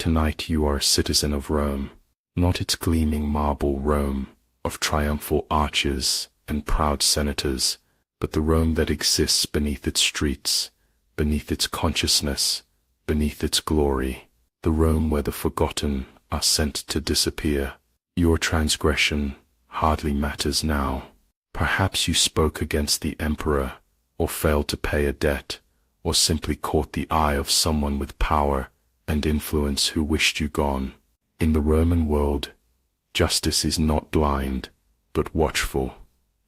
Tonight you are a citizen of Rome, not its gleaming marble Rome, of triumphal arches and proud senators, but the Rome that exists beneath its streets, beneath its consciousness, beneath its glory, the Rome where the forgotten are sent to disappear. Your transgression hardly matters now. Perhaps you spoke against the emperor, or failed to pay a debt, or simply caught the eye of someone with power and influence who wished you gone. In the Roman world, justice is not blind, but watchful,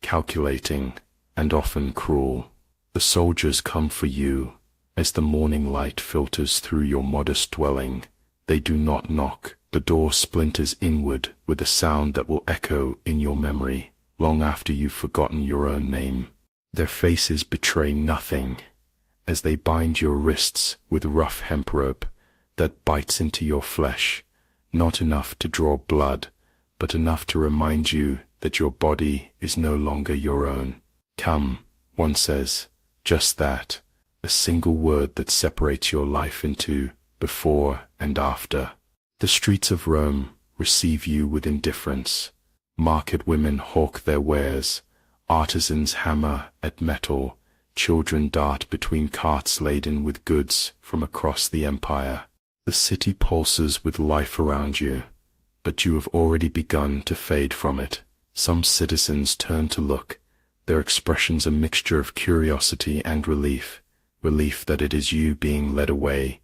calculating, and often cruel. The soldiers come for you as the morning light filters through your modest dwelling. They do not knock. The door splinters inward with a sound that will echo in your memory long after you've forgotten your own name. Their faces betray nothing as they bind your wrists with rough hemp rope that bites into your flesh, not enough to draw blood, but enough to remind you that your body is no longer your own. Come, one says, just that, a single word that separates your life into before and after. The streets of Rome receive you with indifference. Market women hawk their wares, artisans hammer at metal, children dart between carts laden with goods from across the empire. The city pulses with life around you, but you have already begun to fade from it. Some citizens turn to look, their expressions a mixture of curiosity and relief that it is you being led away,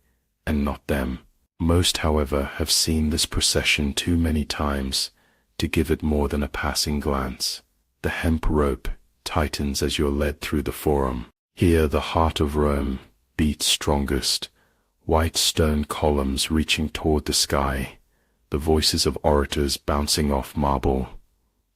and not them. Most, however, have seen this procession too many times to give it more than a passing glance. The hemp rope tightens as you're led through the forum. Here the heart of Rome beats strongest, white stone columns reaching toward the sky, the voices of orators bouncing off marble,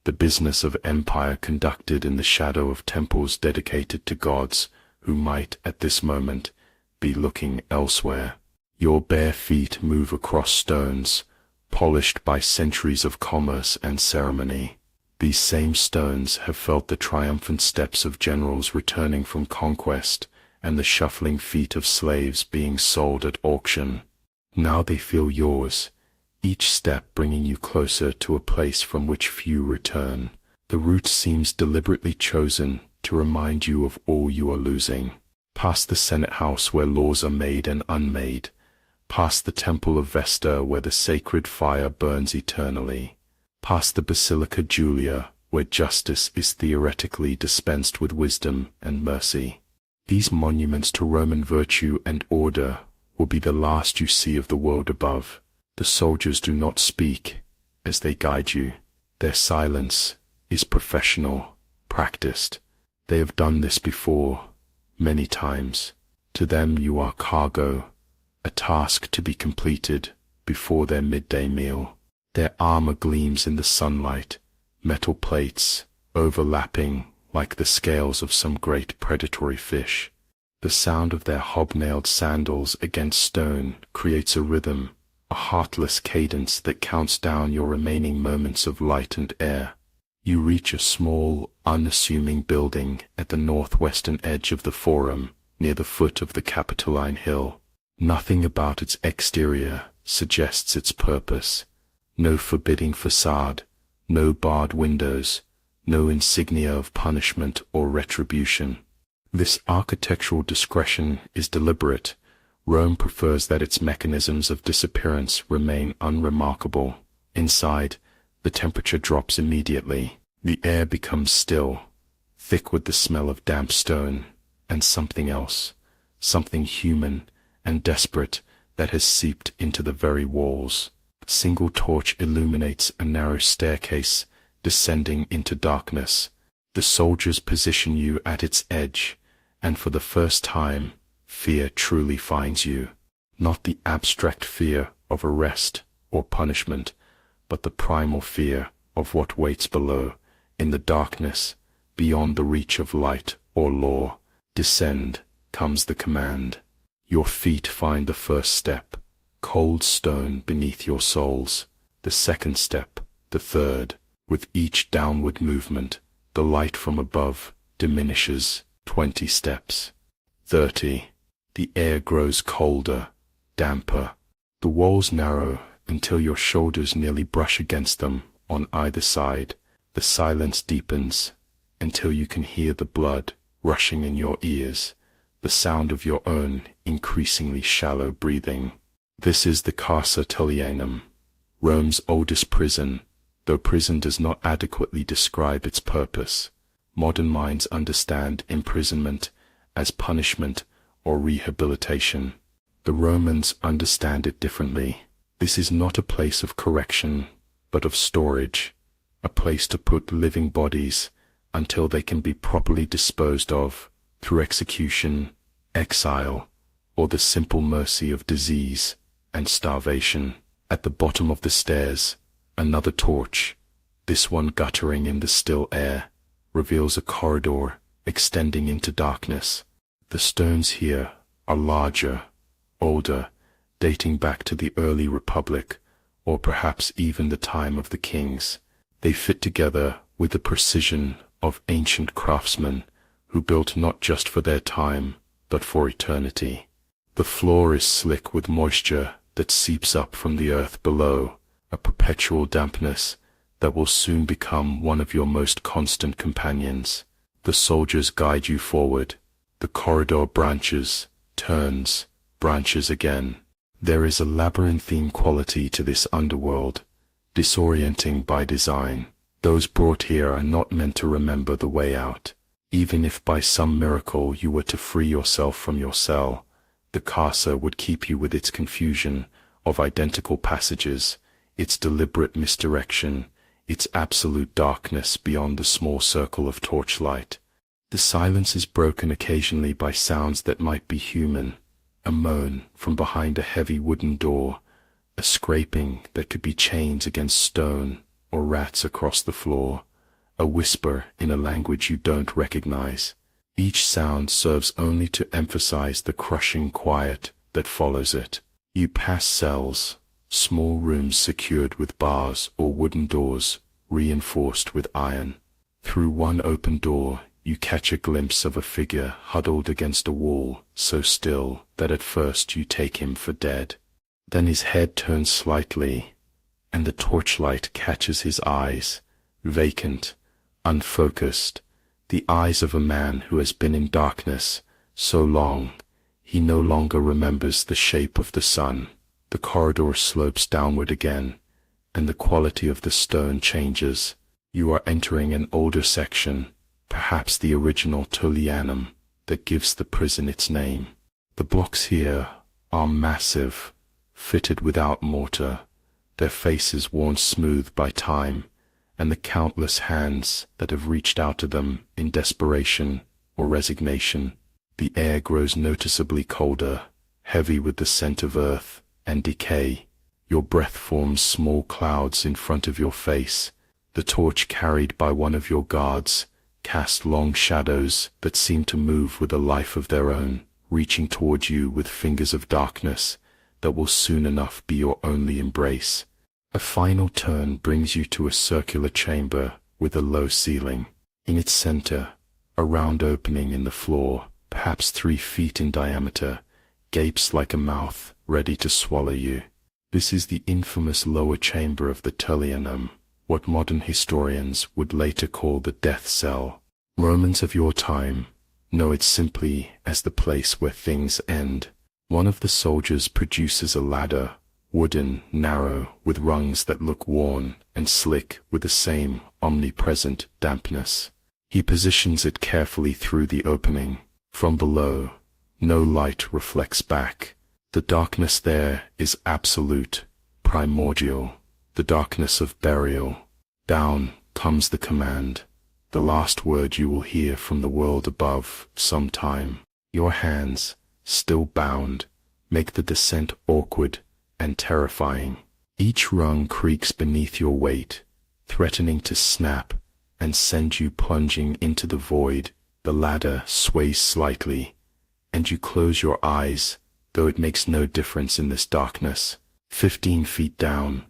the business of empire conducted in the shadow of temples dedicated to gods who might, at this moment, be looking elsewhere. Your bare feet move across stones, polished by centuries of commerce and ceremony. These same stones have felt the triumphant steps of generals returning from conquest and the shuffling feet of slaves being sold at auction. Now they feel yours, each step bringing you closer to a place from which few return. The route seems deliberately chosen to remind you of all you are losing. Past the Senate house where laws are made and unmade, past the temple of Vesta where the sacred fire burns eternally, past the Basilica Julia where justice is theoretically dispensed with wisdom and mercy. These monuments to Roman virtue and order will be the last you see of the world above. The soldiers do not speak as they guide you. Their silence is professional, practiced. They have done this before, many times. To them you are cargo, a task to be completed before their midday meal. Their armor gleams in the sunlight, metal plates overlapping like the scales of some great predatory fish. The sound of their hobnailed sandals against stone creates a rhythm, a heartless cadence that counts down your remaining moments of light and air. You reach a small, unassuming building at the northwestern edge of the Forum, near the foot of the Capitoline Hill. Nothing about its exterior suggests its purpose. No forbidding facade, no barred windows, no insignia of punishment or retribution. This architectural discretion is deliberate. Rome prefers that its mechanisms of disappearance remain unremarkable. Inside, the temperature drops immediately. The air becomes still, thick with the smell of damp stone, and something else, something human and desperate that has seeped into the very walls. A single torch illuminates a narrow staircase descending into darkness. The soldiers position you at its edge, and for the first time, fear truly finds you. Not the abstract fear of arrest or punishment, but the primal fear of what waits below, in the darkness, beyond the reach of light or law. Descend, comes the command. Your feet find the first step, cold stone beneath your soles. The second step, the third. With each downward movement, the light from above diminishes. 20 steps. 30. The air grows colder, damper. The walls narrow until your shoulders nearly brush against them on either side. The silence deepens until you can hear the blood rushing in your ears, the sound of your own increasingly shallow breathing. This is the Carcer Tullianum, Rome's oldest prison, though prison does not adequately describe its purpose. Modern minds understand imprisonment as punishment or rehabilitation. The Romans understand it differently. This is not a place of correction, but of storage, a place to put living bodies until they can be properly disposed of through execution, exile, or the simple mercy of disease and starvation. At the bottom of the stairs, another torch, this one guttering in the still air, reveals a corridor extending into darkness. The stones here are larger, older, dating back to the early Republic, or perhaps even the time of the kings. They fit together with the precision of ancient craftsmen who built not just for their time, but for eternity. The floor is slick with moisture that seeps up from the earth below, a perpetual dampness that will soon become one of your most constant companions. The soldiers guide you forward. The corridor branches, turns, branches again. There is a labyrinthine quality to this underworld, disorienting by design. Those brought here are not meant to remember the way out. Even if by some miracle you were to free yourself from your cell, the Carcer would keep you with its confusion of identical passages, its deliberate misdirection, its absolute darkness beyond the small circle of torchlight. The silence is broken occasionally by sounds that might be human, a moan from behind a heavy wooden door, a scraping that could be chains against stone or rats across the floor, a whisper in a language you don't recognize. Each sound serves only to emphasize the crushing quiet that follows it. You pass cells, small rooms secured with bars or wooden doors reinforced with iron. Through one open door, you catch a glimpse of a figure huddled against a wall, so still that at first you take him for dead. Then his head turns slightly, and the torchlight catches his eyes, vacant, unfocused, the eyes of a man who has been in darkness so long he no longer remembers the shape of the sun. The corridor slopes downward again, and the quality of the stone changes. You are entering an older section, perhaps the original Tullianum that gives the prison its name. The blocks here are massive, fitted without mortar, their faces worn smooth by time, and the countless hands that have reached out to them in desperation or resignation. The air grows noticeably colder, heavy with the scent of earth and decay. Your breath forms small clouds in front of your face. The torch carried by one of your guards casts long shadows that seem to move with a life of their own, reaching toward you with fingers of darkness that will soon enough be your only embrace. A final turn brings you to a circular chamber with a low ceiling. In its center, a round opening in the floor, perhaps 3 feet in diameter, gapes like a mouth ready to swallow you. This is the infamous lower chamber of the Tullianum, what modern historians would later call the death cell. Romans of your time know it simply as the place where things end. One of the soldiers produces a ladder, wooden, narrow, with rungs that look worn and slick with the same omnipresent dampness. He positions it carefully through the opening. From below, no light reflects back. The darkness there is absolute, primordial, the darkness of burial. Down comes the command, the last word you will hear from the world above some time. Your hands, still bound, make the descent awkward and terrifying. Each rung creaks beneath your weight, threatening to snap and send you plunging into the void. The ladder sways slightly, and you close your eyes, though it makes no difference in this darkness. 15 feet down,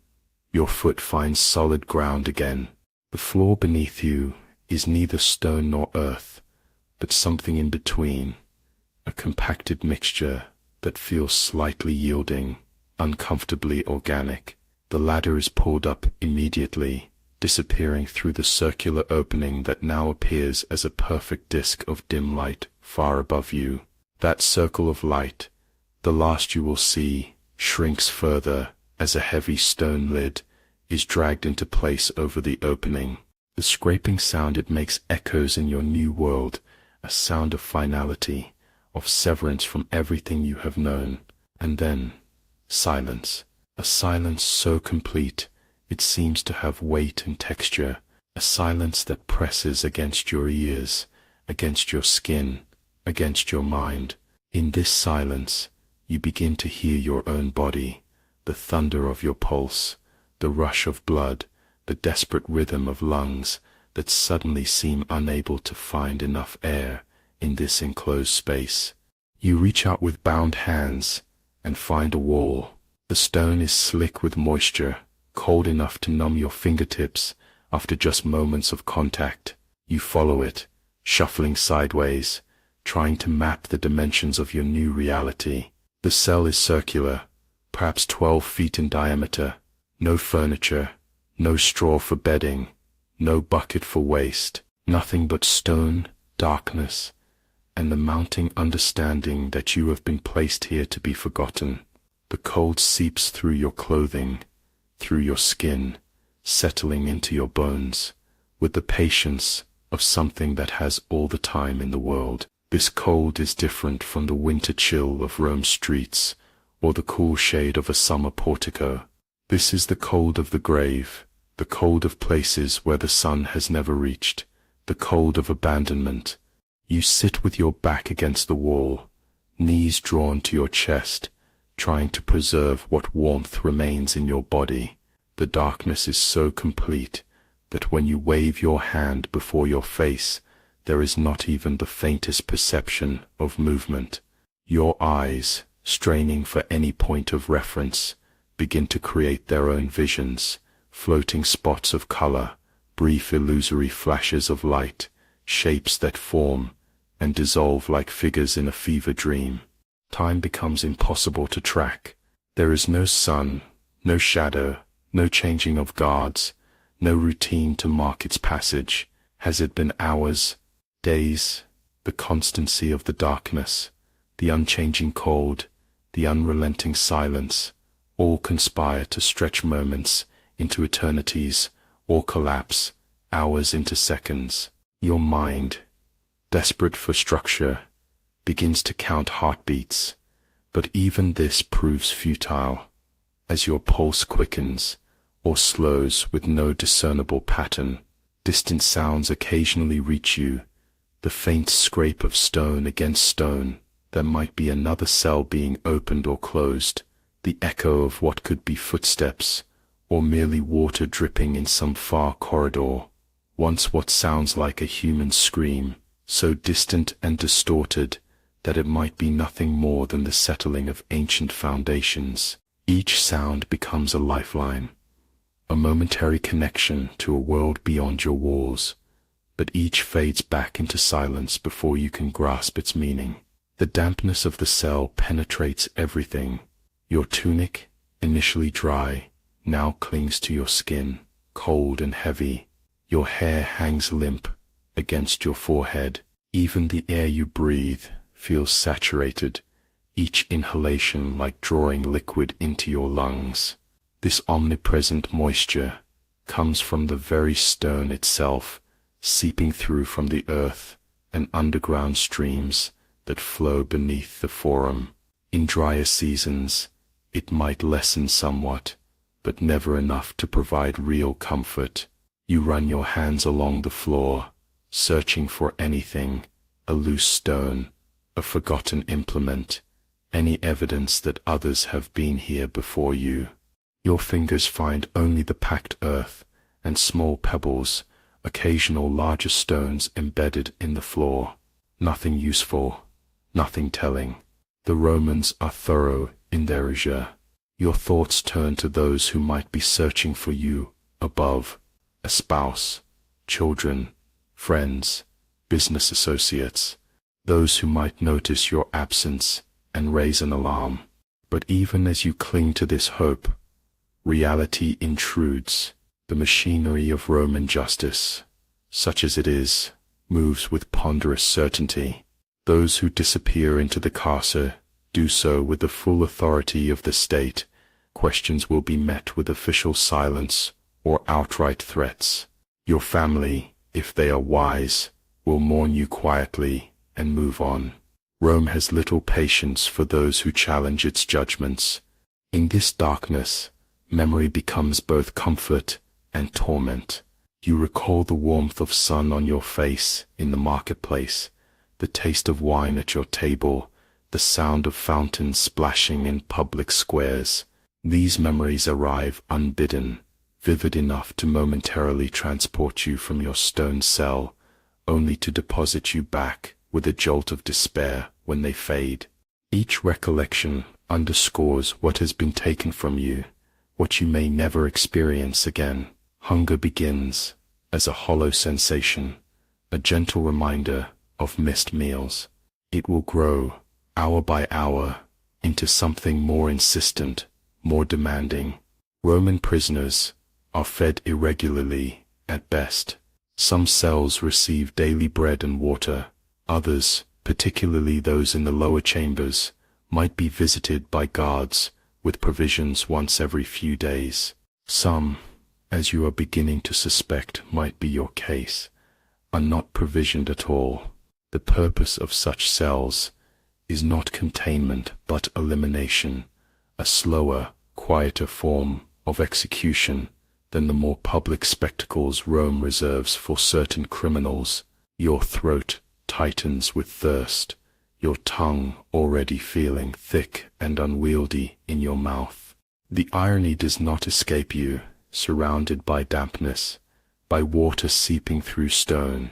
your foot finds solid ground again. The floor beneath you is neither stone nor earth, but something in between, a compacted mixture that feels slightly yielding, uncomfortably organic. The ladder is pulled up immediately, disappearing through the circular opening that now appears as a perfect disk of dim light far above you. That circle of light, the last you will see, shrinks further as a heavy stone lid is dragged into place over the opening. The scraping sound it makes echoes in your new world, a sound of finality, of severance from everything you have known. And then, silence. A silence so complete, it seems to have weight and texture, a silence that presses against your ears, against your skin, against your mind. In this silence, you begin to hear your own body, the thunder of your pulse, the rush of blood, the desperate rhythm of lungs that suddenly seem unable to find enough air in this enclosed space. You reach out with bound hands and find a wall. The stone is slick with moisture, cold enough to numb your fingertips after just moments of contact. You follow it, shuffling sideways, trying to map the dimensions of your new reality. The cell is circular, perhaps 12 feet in diameter. No furniture, no straw for bedding, no bucket for waste, nothing but stone, darkness, and the mounting understanding that you have been placed here to be forgotten. The cold seeps through your clothing, through your skin, settling into your bones, with the patience of something that has all the time in the world. This cold is different from the winter chill of Rome's streets, or the cool shade of a summer portico. This is the cold of the grave, the cold of places where the sun has never reached, the cold of abandonment. You sit with your back against the wall, knees drawn to your chest, trying to preserve what warmth remains in your body. The darkness is so complete that when you wave your hand before your face, there is not even the faintest perception of movement. Your eyes, straining for any point of reference, begin to create their own visions, floating spots of color, brief illusory flashes of light, shapes that form and dissolve like figures in a fever dream. Time becomes impossible to track. There is no sun, no shadow, no changing of guards, no routine to mark its passage. Has it been hours, days? The constancy of the darkness, the unchanging cold, the unrelenting silence, all conspire to stretch moments into eternities or collapse hours into seconds. Your mind, desperate for structure, begins to count heartbeats, but even this proves futile, as your pulse quickens or slows with no discernible pattern. Distant sounds occasionally reach you, the faint scrape of stone against stone. There might be another cell being opened or closed, the echo of what could be footsteps, or merely water dripping in some far corridor. Once what sounds like a human scream, so distant and distorted that it might be nothing more than the settling of ancient foundations. Each sound becomes a lifeline, a momentary connection to a world beyond your walls, but each fades back into silence before you can grasp its meaning. The dampness of the cell penetrates everything. Your tunic, initially dry, now clings to your skin, cold and heavy. Your hair hangs limp against your forehead. Even the air you breathe feels saturated, each inhalation like drawing liquid into your lungs. This omnipresent moisture comes from the very stone itself, seeping through from the earth and underground streams that flow beneath the forum. In drier seasons, it might lessen somewhat, but never enough to provide real comfort. You run your hands along the floor, searching for anything, a loose stone, a forgotten implement, any evidence that others have been here before you. Your fingers find only the packed earth and small pebbles, occasional larger stones embedded in the floor. Nothing useful, nothing telling. The Romans are thorough in their error. Your thoughts turn to those who might be searching for you above, a spouse, children, friends, business associates, those who might notice your absence and raise an alarm. But even as you cling to this hope, reality intrudes. The machinery of Roman justice, such as it is, moves with ponderous certainty. Those who disappear into the carcer do so with the full authority of the state. Questions will be met with official silence or outright threats. Your family, if they are wise, will mourn you quietly and move on. Rome has little patience for those who challenge its judgments. In this darkness, memory becomes both comfort and torment. You recall the warmth of sun on your face in the marketplace, the taste of wine at your table, the sound of fountains splashing in public squares. These memories arrive unbidden, vivid enough to momentarily transport you from your stone cell, only to deposit you back with a jolt of despair when they fade. Each recollection underscores what has been taken from you, what you may never experience again. Hunger begins as a hollow sensation, a gentle reminder of missed meals. It will grow, hour by hour, into something more insistent, more demanding. Roman prisoners are fed irregularly at best. Some cells receive daily bread and water. Others, particularly those in the lower chambers, might be visited by guards with provisions once every few days. Some, as you are beginning to suspect might be your case, are not provisioned at all. The purpose of such cells is not containment but elimination, a slower, quieter form of execution than the more public spectacles Rome reserves for certain criminals. Your throat tightens with thirst, your tongue already feeling thick and unwieldy in your mouth. The irony does not escape you. Surrounded by dampness, by water seeping through stone,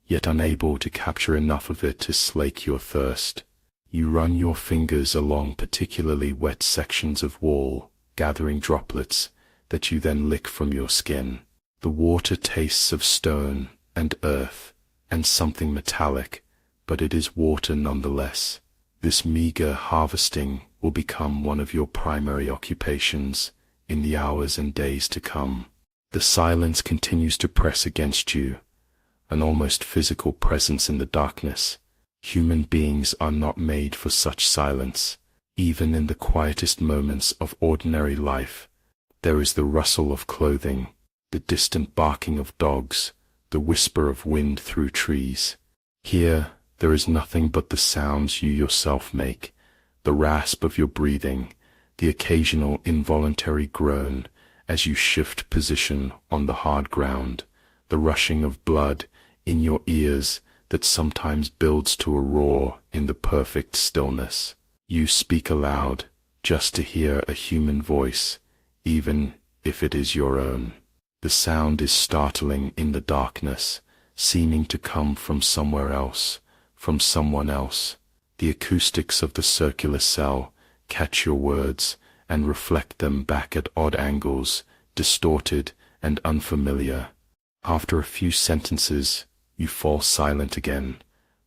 yet unable to capture enough of it to slake your thirst, you run your fingers along particularly wet sections of wall, gathering droplets that you then lick from your skin. The water tastes of stone and earth and something metallic, but it is water nonetheless. This meager harvesting will become one of your primary occupations in the hours and days to come. The silence continues to press against you, an almost physical presence in the darkness. Human beings are not made for such silence. Even in the quietest moments of ordinary life, there is the rustle of clothing, the distant barking of dogs, the whisper of wind through trees. Here, there is nothing but the sounds you yourself make, the rasp of your breathing, the occasional involuntary groan as you shift position on the hard ground, the rushing of blood in your ears that sometimes builds to a roar in the perfect stillness. You speak aloud just to hear a human voice, even if it is your own. The sound is startling in the darkness, seeming to come from somewhere else, from someone else. The acoustics of the circular cell catch your words and reflect them back at odd angles, distorted and unfamiliar. After a few sentences, you fall silent again,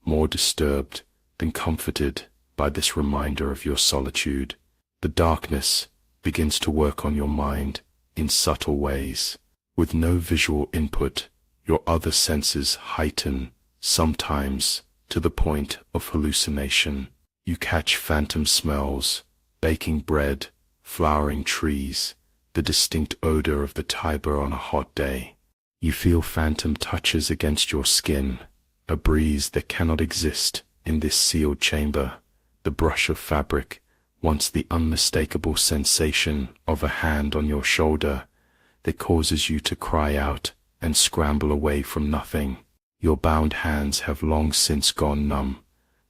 more disturbed than comforted by this reminder of your solitude. The darkness begins to work on your mind in subtle ways. With no visual input, your other senses heighten, sometimes to the point of hallucination. You catch phantom smells, baking bread, flowering trees, the distinct odor of the Tiber on a hot day. You feel phantom touches against your skin, a breeze that cannot exist in this sealed chamber, the brush of fabric, once the unmistakable sensation of a hand on your shoulder that causes you to cry out and scramble away from nothing. Your bound hands have long since gone numb,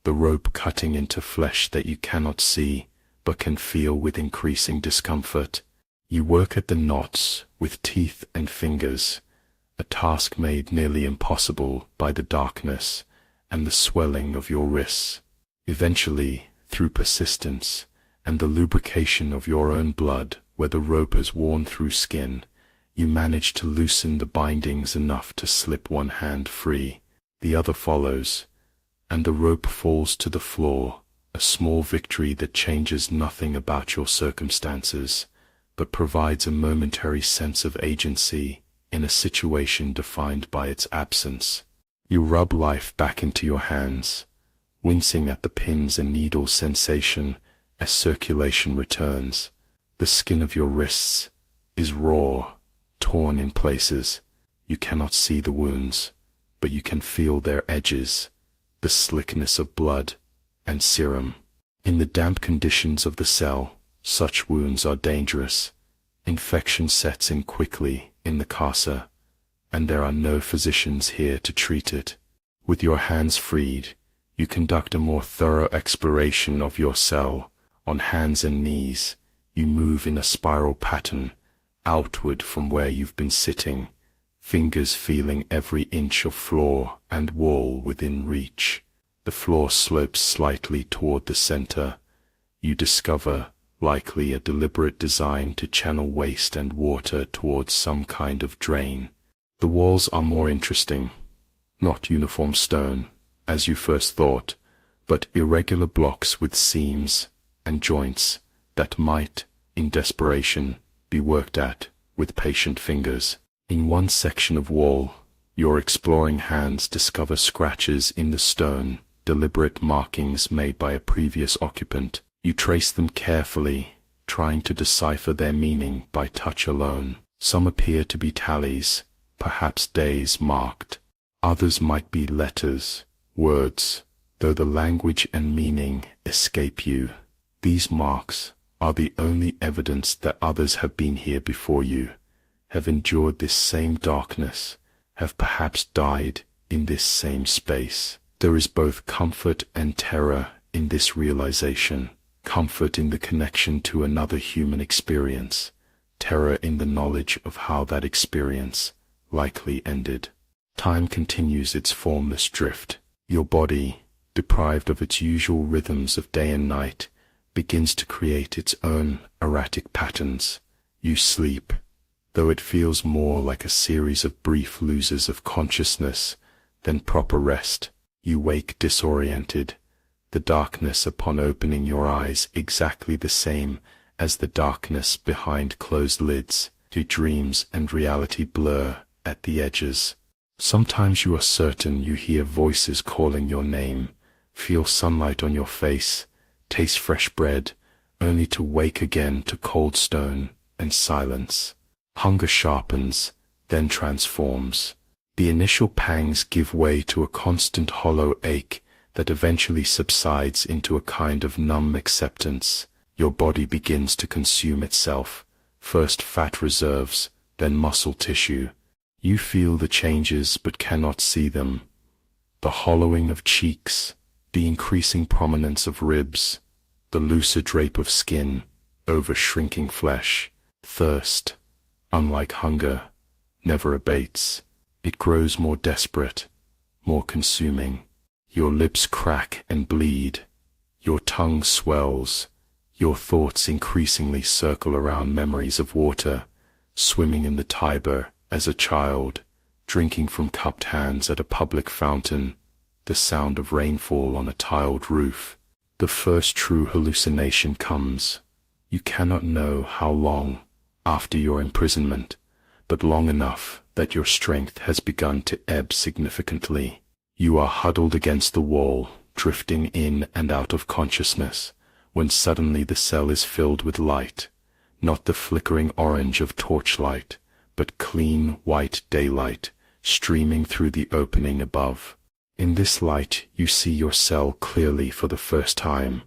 the rope cutting into flesh that you cannot see but can feel with increasing discomfort. You work at the knots with teeth and fingers, a task made nearly impossible by the darkness and the swelling of your wrists. Eventually, through persistence and the lubrication of your own blood where the rope has worn through skin, you manage to loosen the bindings enough to slip one hand free. The other follows, and the rope falls to the floor, a small victory that changes nothing about your circumstances, but provides a momentary sense of agency in a situation defined by its absence. You rub life back into your hands, wincing at the pins and needles sensation as circulation returns. The skin of your wrists is raw, torn in places. You cannot see the wounds, but you can feel their edges, the slickness of blood and serum. In the damp conditions of the cell, such wounds are dangerous. Infection sets in quickly in the casa, and there are no physicians here to treat it. With your hands freed, you conduct a more thorough exploration of your cell. On hands and knees, you move in a spiral pattern, outward from where you've been sitting, fingers feeling every inch of floor and wall within reach. The floor slopes slightly toward the center. You discover, likely a deliberate design to channel waste and water towards some kind of drain. The walls are more interesting. Not uniform stone, as you first thought, but irregular blocks with seams and joints that might, in desperation, be worked at with patient fingers. In one section of wall, your exploring hands discover scratches in the stone, deliberate markings made by a previous occupant. You trace them carefully, trying to decipher their meaning by touch alone. Some appear to be tallies, perhaps days marked. Others might be letters, words, though the language and meaning escape you. These marks are the only evidence that others have been here before you, have endured this same darkness, have perhaps died in this same space. There is both comfort and terror in this realization. Comfort in the connection to another human experience, terror in the knowledge of how that experience likely ended. Time continues its formless drift. Your body, deprived of its usual rhythms of day and night, begins to create its own erratic patterns. You sleep, though it feels more like a series of brief losses of consciousness than proper rest. You wake disoriented, the darkness upon opening your eyes exactly the same as the darkness behind closed lids. Your dreams and reality blur at the edges. Sometimes you are certain you hear voices calling your name, feel sunlight on your face, taste fresh bread, only to wake again to cold stone and silence. Hunger sharpens, then transforms. The initial pangs give way to a constant hollow ache that eventually subsides into a kind of numb acceptance. Your body begins to consume itself, first fat reserves, then muscle tissue. You feel the changes but cannot see them. The hollowing of cheeks, the increasing prominence of ribs, the looser drape of skin over shrinking flesh. Thirst, unlike hunger, never abates. It grows more desperate, more consuming. Your lips crack and bleed. Your tongue swells. Your thoughts increasingly circle around memories of water, swimming in the Tiber as a child, drinking from cupped hands at a public fountain, the sound of rainfall on a tiled roof. The first true hallucination comes. You cannot know how long after your imprisonment, but long enough that your strength has begun to ebb significantly. You are huddled against the wall, drifting in and out of consciousness, when suddenly the cell is filled with light, not the flickering orange of torchlight, but clean white daylight streaming through the opening above. In this light you see your cell clearly for the first time,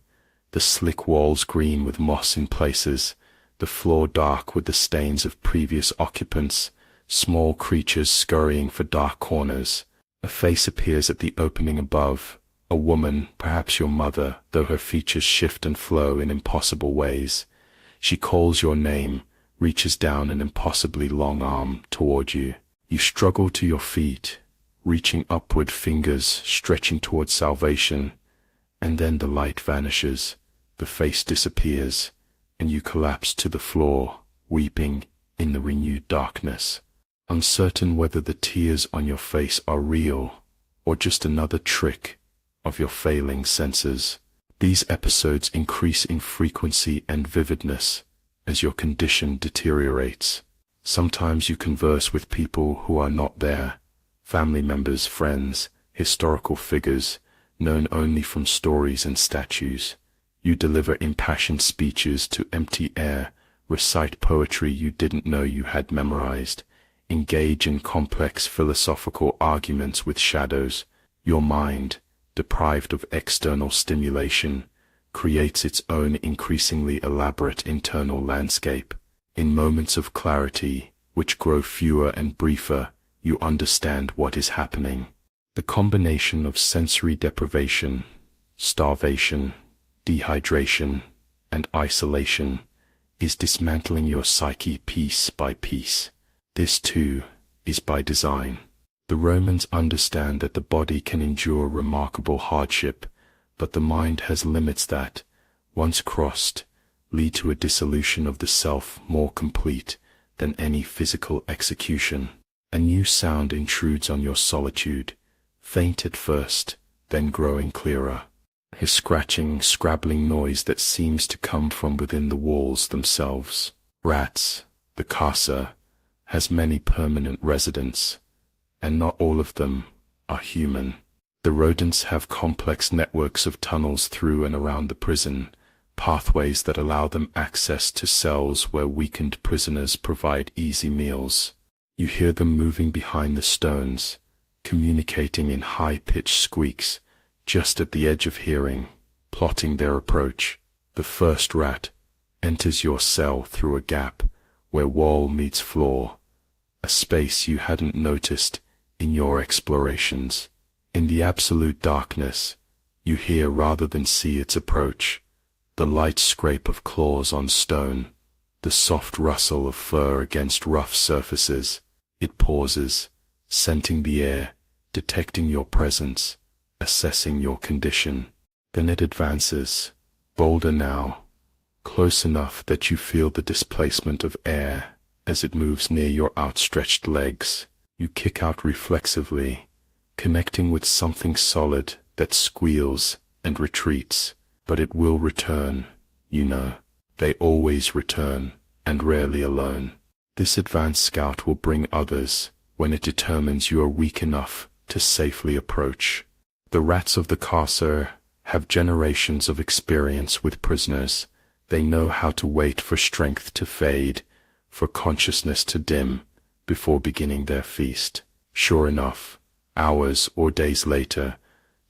the slick walls green with moss in places, the floor dark with the stains of previous occupants, small creatures scurrying for dark corners. A face appears at the opening above, a woman, perhaps your mother, though her features shift and flow in impossible ways. She calls your name, reaches down an impossibly long arm toward you. You struggle to your feet, reaching upward, fingers stretching towards salvation, and then the light vanishes, the face disappears, and you collapse to the floor, weeping in the renewed darkness. Uncertain whether the tears on your face are real or just another trick of your failing senses. These episodes increase in frequency and vividness as your condition deteriorates. Sometimes you converse with people who are not there, family members, friends, historical figures, known only from stories and statues. You deliver impassioned speeches to empty air, recite poetry you didn't know you had memorized, engage in complex philosophical arguments with shadows. Your mind, deprived of external stimulation, creates its own increasingly elaborate internal landscape. In moments of clarity, which grow fewer and briefer, you understand what is happening. The combination of sensory deprivation, starvation, dehydration, and isolation is dismantling your psyche piece by piece. This too is by design. The Romans understand that the body can endure remarkable hardship, but the mind has limits that, once crossed, lead to a dissolution of the self more complete than any physical execution. A new sound intrudes on your solitude, faint at first, then growing clearer. A scratching, scrabbling noise that seems to come from within the walls themselves. Rats, the casa, has many permanent residents, and not all of them are human. The rodents have complex networks of tunnels through and around the prison, pathways that allow them access to cells where weakened prisoners provide easy meals. You hear them moving behind the stones, communicating in high-pitched squeaks, just at the edge of hearing, plotting their approach. The first rat enters your cell through a gap where wall meets floor, a space you hadn't noticed in your explorations. In the absolute darkness, you hear rather than see its approach, the light scrape of claws on stone, the soft rustle of fur against rough surfaces. It pauses, scenting the air, detecting your presence, assessing your condition. Then it advances, bolder now, close enough that you feel the displacement of air as it moves near your outstretched legs. You kick out reflexively, connecting with something solid that squeals and retreats. But it will return, you know. They always return, and rarely alone. This advanced scout will bring others when it determines you are weak enough to safely approach. The rats of the carcer have generations of experience with prisoners. They know how to wait for strength to fade, for consciousness to dim, before beginning their feast. Sure enough, hours or days later,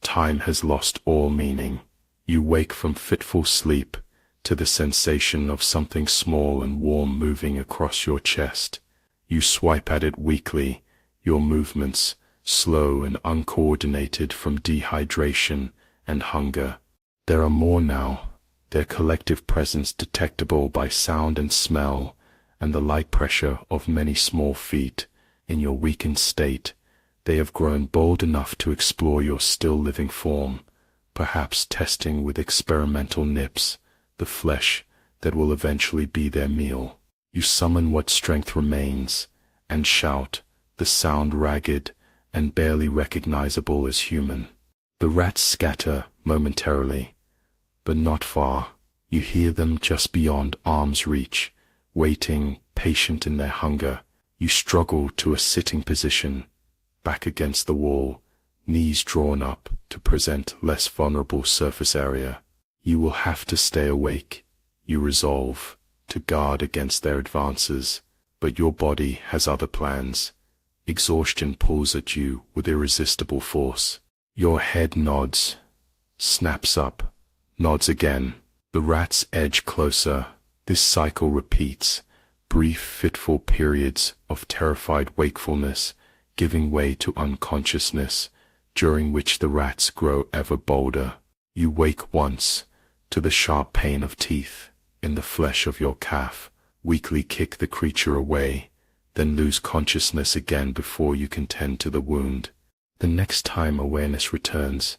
time has lost all meaning. You wake from fitful sleep to the sensation of something small and warm moving across your chest. You swipe at it weakly, your movements slow and uncoordinated from dehydration and hunger. There are more now, their collective presence detectable by sound and smell, and the light pressure of many small feet. In your weakened state, they have grown bold enough to explore your still living form, perhaps testing with experimental nips the flesh that will eventually be their meal. You summon what strength remains, and shout, the sound ragged and barely recognizable as human. The rats scatter momentarily, but not far. You hear them just beyond arm's reach, waiting, patient in their hunger. You struggle to a sitting position, back against the wall, knees drawn up to present less vulnerable surface area. You will have to stay awake, you resolve, to guard against their advances, but your body has other plans. Exhaustion pulls at you with irresistible force. Your head nods, snaps up, nods again. The rats edge closer. This cycle repeats, brief fitful periods of terrified wakefulness giving way to unconsciousness, during which the rats grow ever bolder. You wake once, to the sharp pain of teeth in the flesh of your calf, weakly kick the creature away, then lose consciousness again before you can tend to the wound. The next time awareness returns,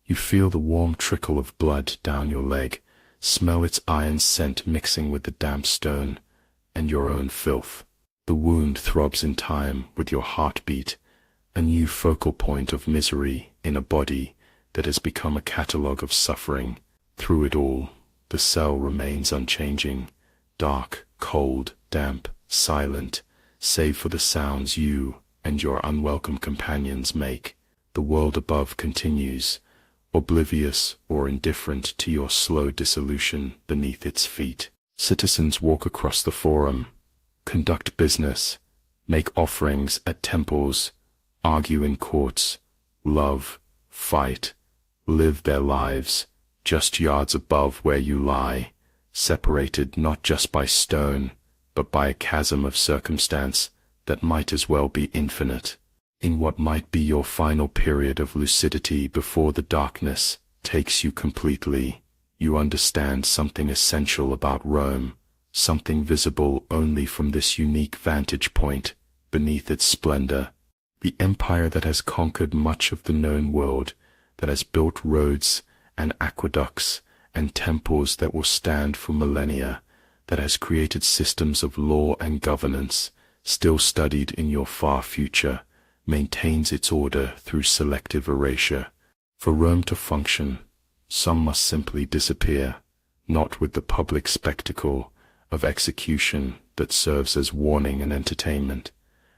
you feel the warm trickle of blood down your leg, smell its iron scent mixing with the damp stone and your own filth. The wound throbs in time with your heartbeat, a new focal point of misery in a body that has become a catalogue of suffering. Through it all, the cell remains unchanging, dark, cold, damp, silent, save for the sounds you and your unwelcome companions make. The world above continues, oblivious or indifferent to your slow dissolution beneath its feet. Citizens walk across the forum, conduct business, make offerings at temples, argue in courts, love, fight, live their lives, just yards above where you lie, separated not just by stone, but by a chasm of circumstance that might as well be infinite. In what might be your final period of lucidity before the darkness takes you completely, you understand something essential about Rome, something visible only from this unique vantage point beneath its splendor. The empire that has conquered much of the known world, that has built roads and aqueducts and temples that will stand for millennia, that has created systems of law and governance, still studied in your far future, maintains its order through selective erasure. For Rome to function, some must simply disappear, not with the public spectacle of execution that serves as warning and entertainment,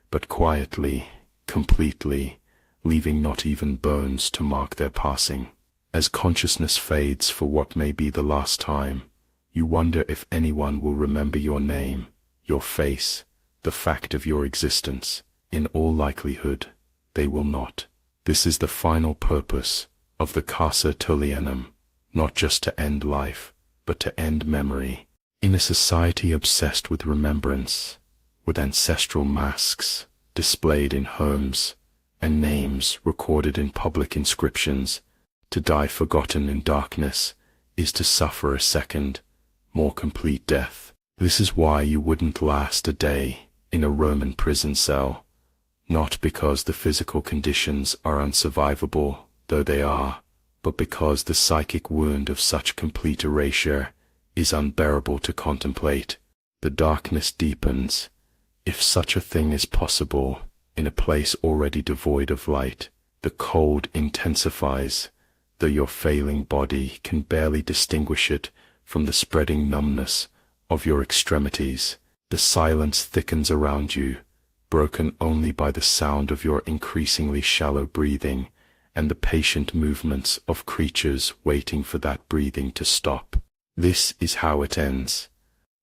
but quietly, completely, leaving not even bones to mark their passing. As consciousness fades for what may be the last time, you wonder if anyone will remember your name, your face, the fact of your existence. In all likelihood, they will not. This is the final purpose of the Casa Tullianum, not just to end life, but to end memory. In a society obsessed with remembrance, with ancestral masks displayed in homes, and names recorded in public inscriptions, to die forgotten in darkness is to suffer a second, more complete death. This is why you wouldn't last a day in a Roman prison cell, not because the physical conditions are unsurvivable, though they are, but because the psychic wound of such complete erasure is unbearable to contemplate. The darkness deepens, if such a thing is possible, in a place already devoid of light. The cold intensifies, though your failing body can barely distinguish it from the spreading numbness of your extremities. The silence thickens around you, broken only by the sound of your increasingly shallow breathing and the patient movements of creatures waiting for that breathing to stop. This is how it ends,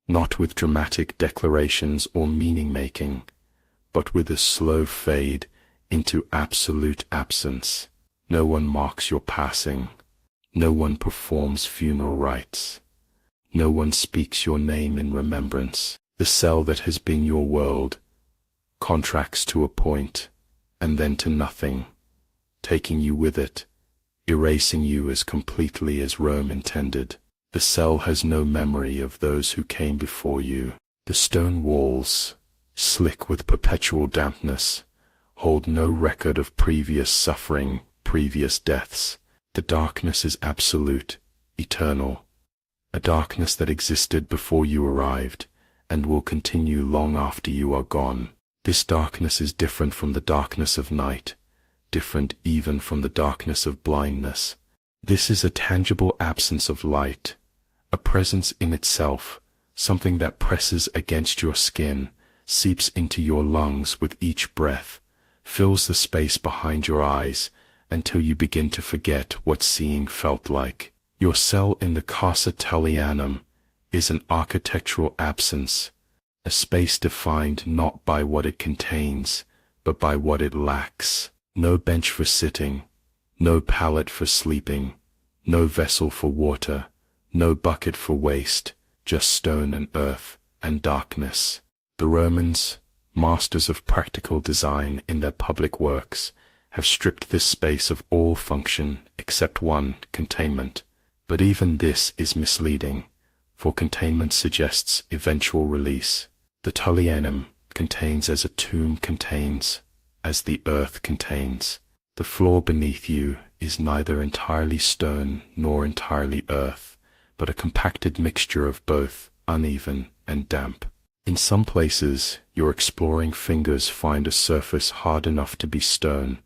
not with dramatic declarations or meaning-making, but with a slow fade into absolute absence. No one marks your passing. No one performs funeral rites. No one speaks your name in remembrance. The cell that has been your world contracts to a point, and then to nothing, taking you with it, erasing you as completely as Rome intended. The cell has no memory of those who came before you. The stone walls, slick with perpetual dampness, hold no record of previous suffering, previous deaths. The darkness is absolute, eternal, a darkness that existed before you arrived, and will continue long after you are gone. This darkness is different from the darkness of night, different even from the darkness of blindness. This is a tangible absence of light, a presence in itself, something that presses against your skin, seeps into your lungs with each breath, fills the space behind your eyes, until you begin to forget what seeing felt like. Your cell in the Casa Tullianum is an architectural absence, a space defined not by what it contains, but by what it lacks. No bench for sitting, no pallet for sleeping, no vessel for water, no bucket for waste, just stone and earth and darkness. The Romans, masters of practical design in their public works, have stripped this space of all function except one, containment. But even this is misleading, for containment suggests eventual release. The Tullianum contains as a tomb contains, as the earth contains. The floor beneath you is neither entirely stone nor entirely earth, but a compacted mixture of both, uneven and damp. In some places, your exploring fingers find a surface hard enough to be stone.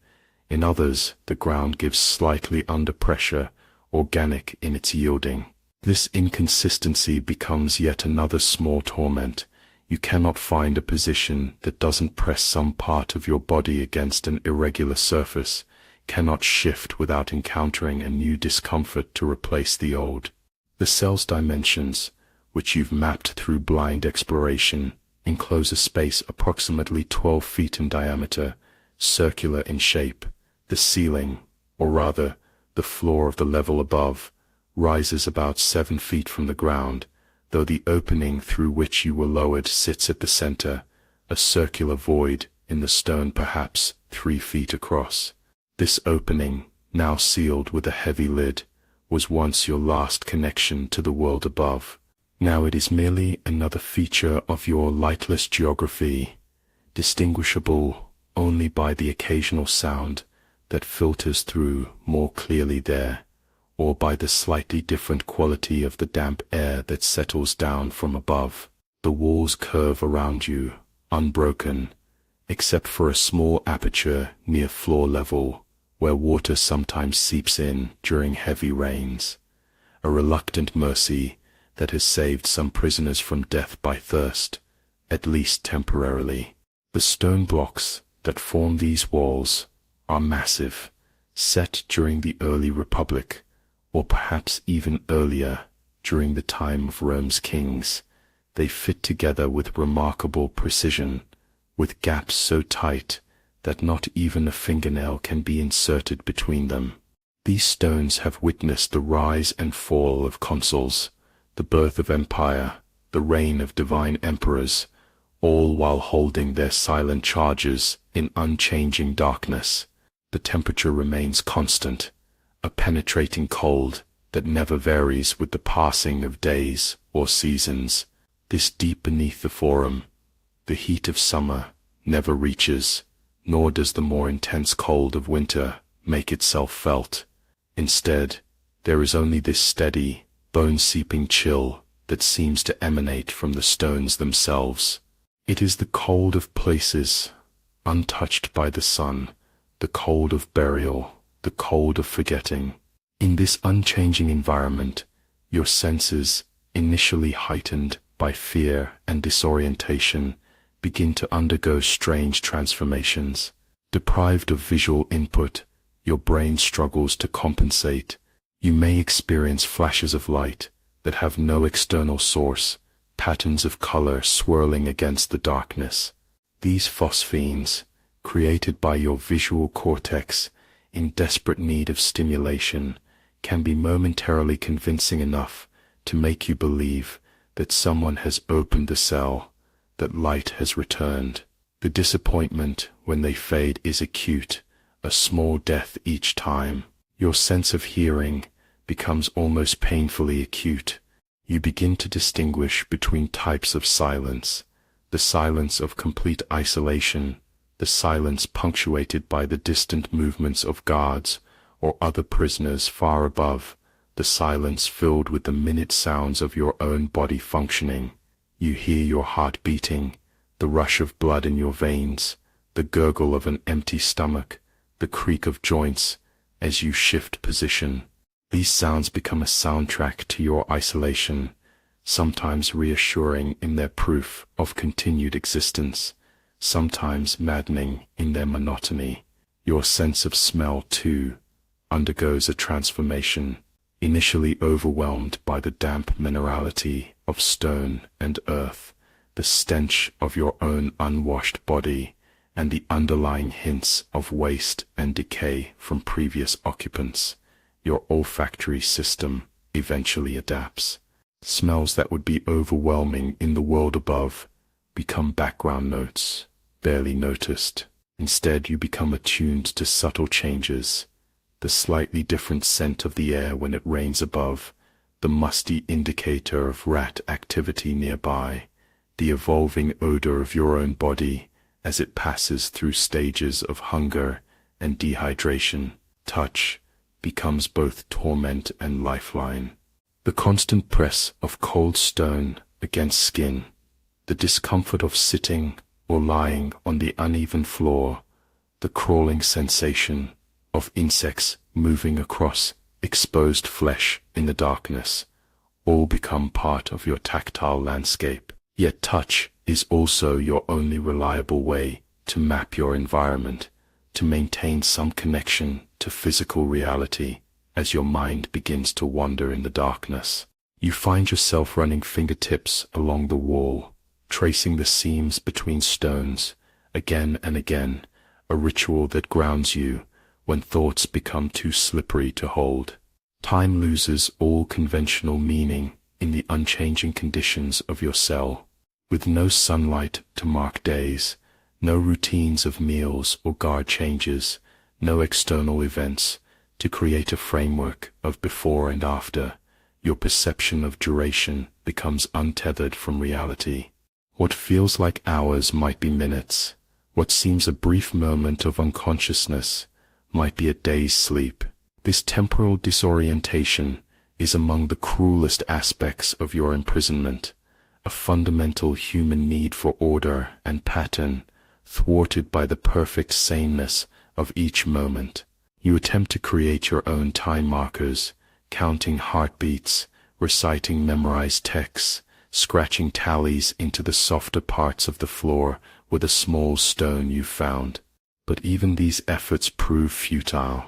In others, the ground gives slightly under pressure organic in its yielding. This inconsistency becomes yet another small torment. You cannot find a position that doesn't press some part of your body against an irregular surface, cannot shift without encountering a new discomfort to replace the old. The cell's dimensions, which you've mapped through blind exploration, enclose a space approximately 12 feet in diameter, circular in shape. The ceiling, or rather, the floor of the level above, rises about 7 feet from the ground, though the opening through which you were lowered sits at the center, a circular void in the stone perhaps 3 feet across. This opening, now sealed with a heavy lid, was once your last connection to the world above. Now it is merely another feature of your lightless geography, distinguishable only by the occasional sound that filters through more clearly there, or by the slightly different quality of the damp air that settles down from above. The walls curve around you, unbroken, except for a small aperture near floor level, where water sometimes seeps in during heavy rains, a reluctant mercy that has saved some prisoners from death by thirst, at least temporarily. The stone blocks that form these walls are massive, set during the early Republic, or perhaps even earlier, during the time of Rome's kings. They fit together with remarkable precision, with gaps so tight that not even a fingernail can be inserted between them. These stones have witnessed the rise and fall of consuls, the birth of empire, the reign of divine emperors, all while holding their silent charges in unchanging darkness. The temperature remains constant, a penetrating cold that never varies with the passing of days or seasons. This deep beneath the forum, the heat of summer never reaches, nor does the more intense cold of winter make itself felt. Instead, there is only this steady, bone-seeping chill that seems to emanate from the stones themselves. It is the cold of places, untouched by the sun, the cold of burial, the cold of forgetting. In this unchanging environment, your senses, initially heightened by fear and disorientation, begin to undergo strange transformations. Deprived of visual input, your brain struggles to compensate. You may experience flashes of light that have no external source, patterns of color swirling against the darkness. These phosphenes, created by your visual cortex in desperate need of stimulation, can be momentarily convincing enough to make you believe that someone has opened the cell, that light has returned. The disappointment when they fade is acute, a small death each time. Your sense of hearing becomes almost painfully acute. You begin to distinguish between types of silence: the silence of complete isolation, the silence punctuated by the distant movements of guards or other prisoners far above, the silence filled with the minute sounds of your own body functioning. You hear your heart beating, the rush of blood in your veins, the gurgle of an empty stomach, the creak of joints as you shift position. These sounds become a soundtrack to your isolation, sometimes reassuring in their proof of continued existence, sometimes maddening in their monotony. Your sense of smell, too, undergoes a transformation, initially overwhelmed by the damp minerality of stone and earth, the stench of your own unwashed body, and the underlying hints of waste and decay from previous occupants. Your olfactory system eventually adapts. Smells that would be overwhelming in the world above become background notes, barely noticed. Instead, you become attuned to subtle changes: the slightly different scent of the air when it rains above, the musty indicator of rat activity nearby, the evolving odor of your own body as it passes through stages of hunger and dehydration. Touch becomes both torment and lifeline. The constant press of cold stone against skin, the discomfort of sitting or lying on the uneven floor, the crawling sensation of insects moving across exposed flesh in the darkness, all become part of your tactile landscape. Yet touch is also your only reliable way to map your environment, to maintain some connection to physical reality as your mind begins to wander in the darkness. You find yourself running fingertips along the wall, tracing the seams between stones, again and again, a ritual that grounds you when thoughts become too slippery to hold. Time loses all conventional meaning in the unchanging conditions of your cell. With no sunlight to mark days, no routines of meals or guard changes, no external events to create a framework of before and after, your perception of duration becomes untethered from reality. What feels like hours might be minutes. What seems a brief moment of unconsciousness might be a day's sleep. This temporal disorientation is among the cruelest aspects of your imprisonment, a fundamental human need for order and pattern, thwarted by the perfect sameness of each moment. You attempt to create your own time markers, counting heartbeats, reciting memorized texts, scratching tallies into the softer parts of the floor with a small stone you found. But even these efforts prove futile.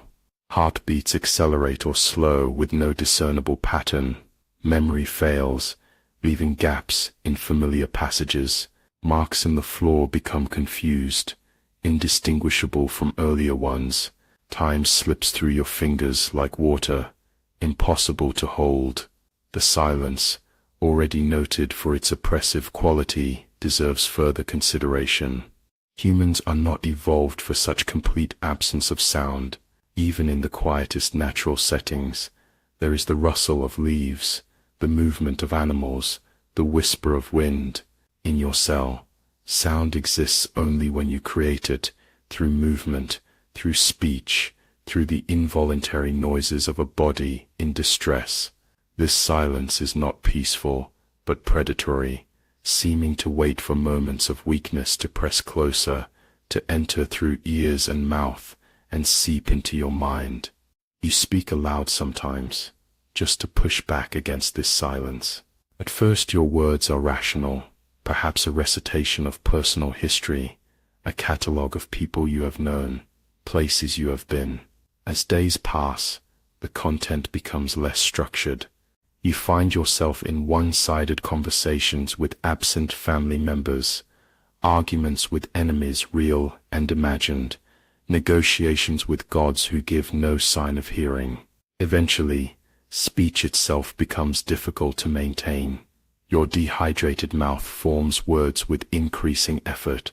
Heartbeats accelerate or slow with no discernible pattern. Memory fails, leaving gaps in familiar passages. Marks in the floor become confused, indistinguishable from earlier ones. Time slips through your fingers like water, impossible to hold. The silence, already noted for its oppressive quality, deserves further consideration. Humans are not evolved for such complete absence of sound. Even in the quietest natural settings, there is the rustle of leaves, the movement of animals, the whisper of wind. In your cell, sound exists only when you create it, through movement, through speech, through the involuntary noises of a body in distress. This silence is not peaceful, but predatory, seeming to wait for moments of weakness to press closer, to enter through ears and mouth, and seep into your mind. You speak aloud sometimes, just to push back against this silence. At first your words are rational, perhaps a recitation of personal history, a catalogue of people you have known, places you have been. As days pass, the content becomes less structured. You find yourself in one-sided conversations with absent family members, arguments with enemies real and imagined, negotiations with gods who give no sign of hearing. Eventually, speech itself becomes difficult to maintain. Your dehydrated mouth forms words with increasing effort.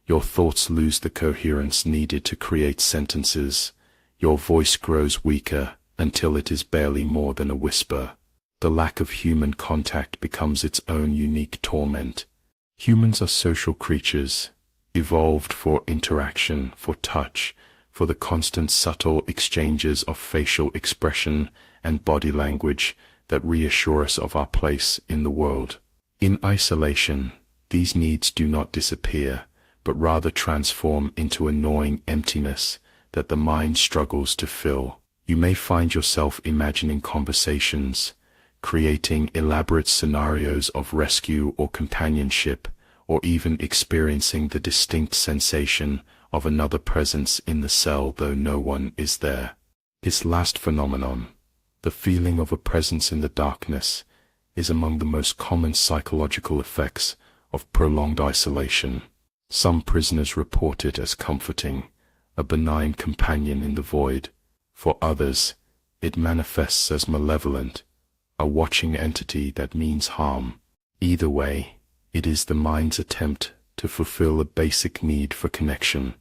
Your thoughts lose the coherence needed to create sentences. Your voice grows weaker until it is barely more than a whisper. The lack of human contact becomes its own unique torment. Humans are social creatures, evolved for interaction, for touch, for the constant subtle exchanges of facial expression and body language that reassure us of our place in the world. In isolation, these needs do not disappear, but rather transform into a gnawing emptiness that the mind struggles to fill. You may find yourself imagining conversations, creating elaborate scenarios of rescue or companionship, or even experiencing the distinct sensation of another presence in the cell though no one is there. This last phenomenon, the feeling of a presence in the darkness, is among the most common psychological effects of prolonged isolation. Some prisoners report it as comforting, a benign companion in the void. For others, it manifests as malevolent, a watching entity that means harm. Either way, it is the mind's attempt to fulfill a basic need for connection,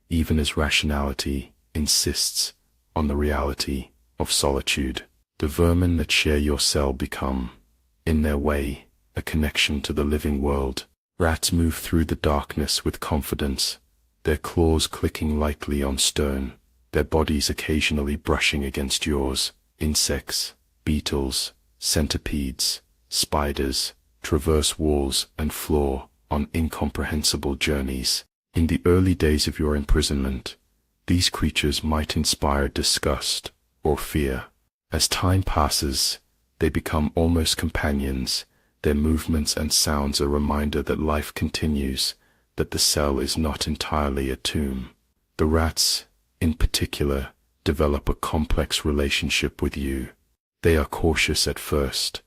even as rationality insists on the reality of solitude. The vermin that share your cell become, in their way, a connection to the living world. Rats move through the darkness with confidence, their claws clicking lightly on stone, their bodies occasionally brushing against yours. Insects, beetles, centipedes, spiders, traverse walls and floor on incomprehensible journeys. In the early days of your imprisonment, these creatures might inspire disgust or fear. As time passes, they become almost companions. Their movements and sounds a reminder that life continues, that the cell is not entirely a tomb. The rats, in particular, develop a complex relationship with you. They are cautious at first,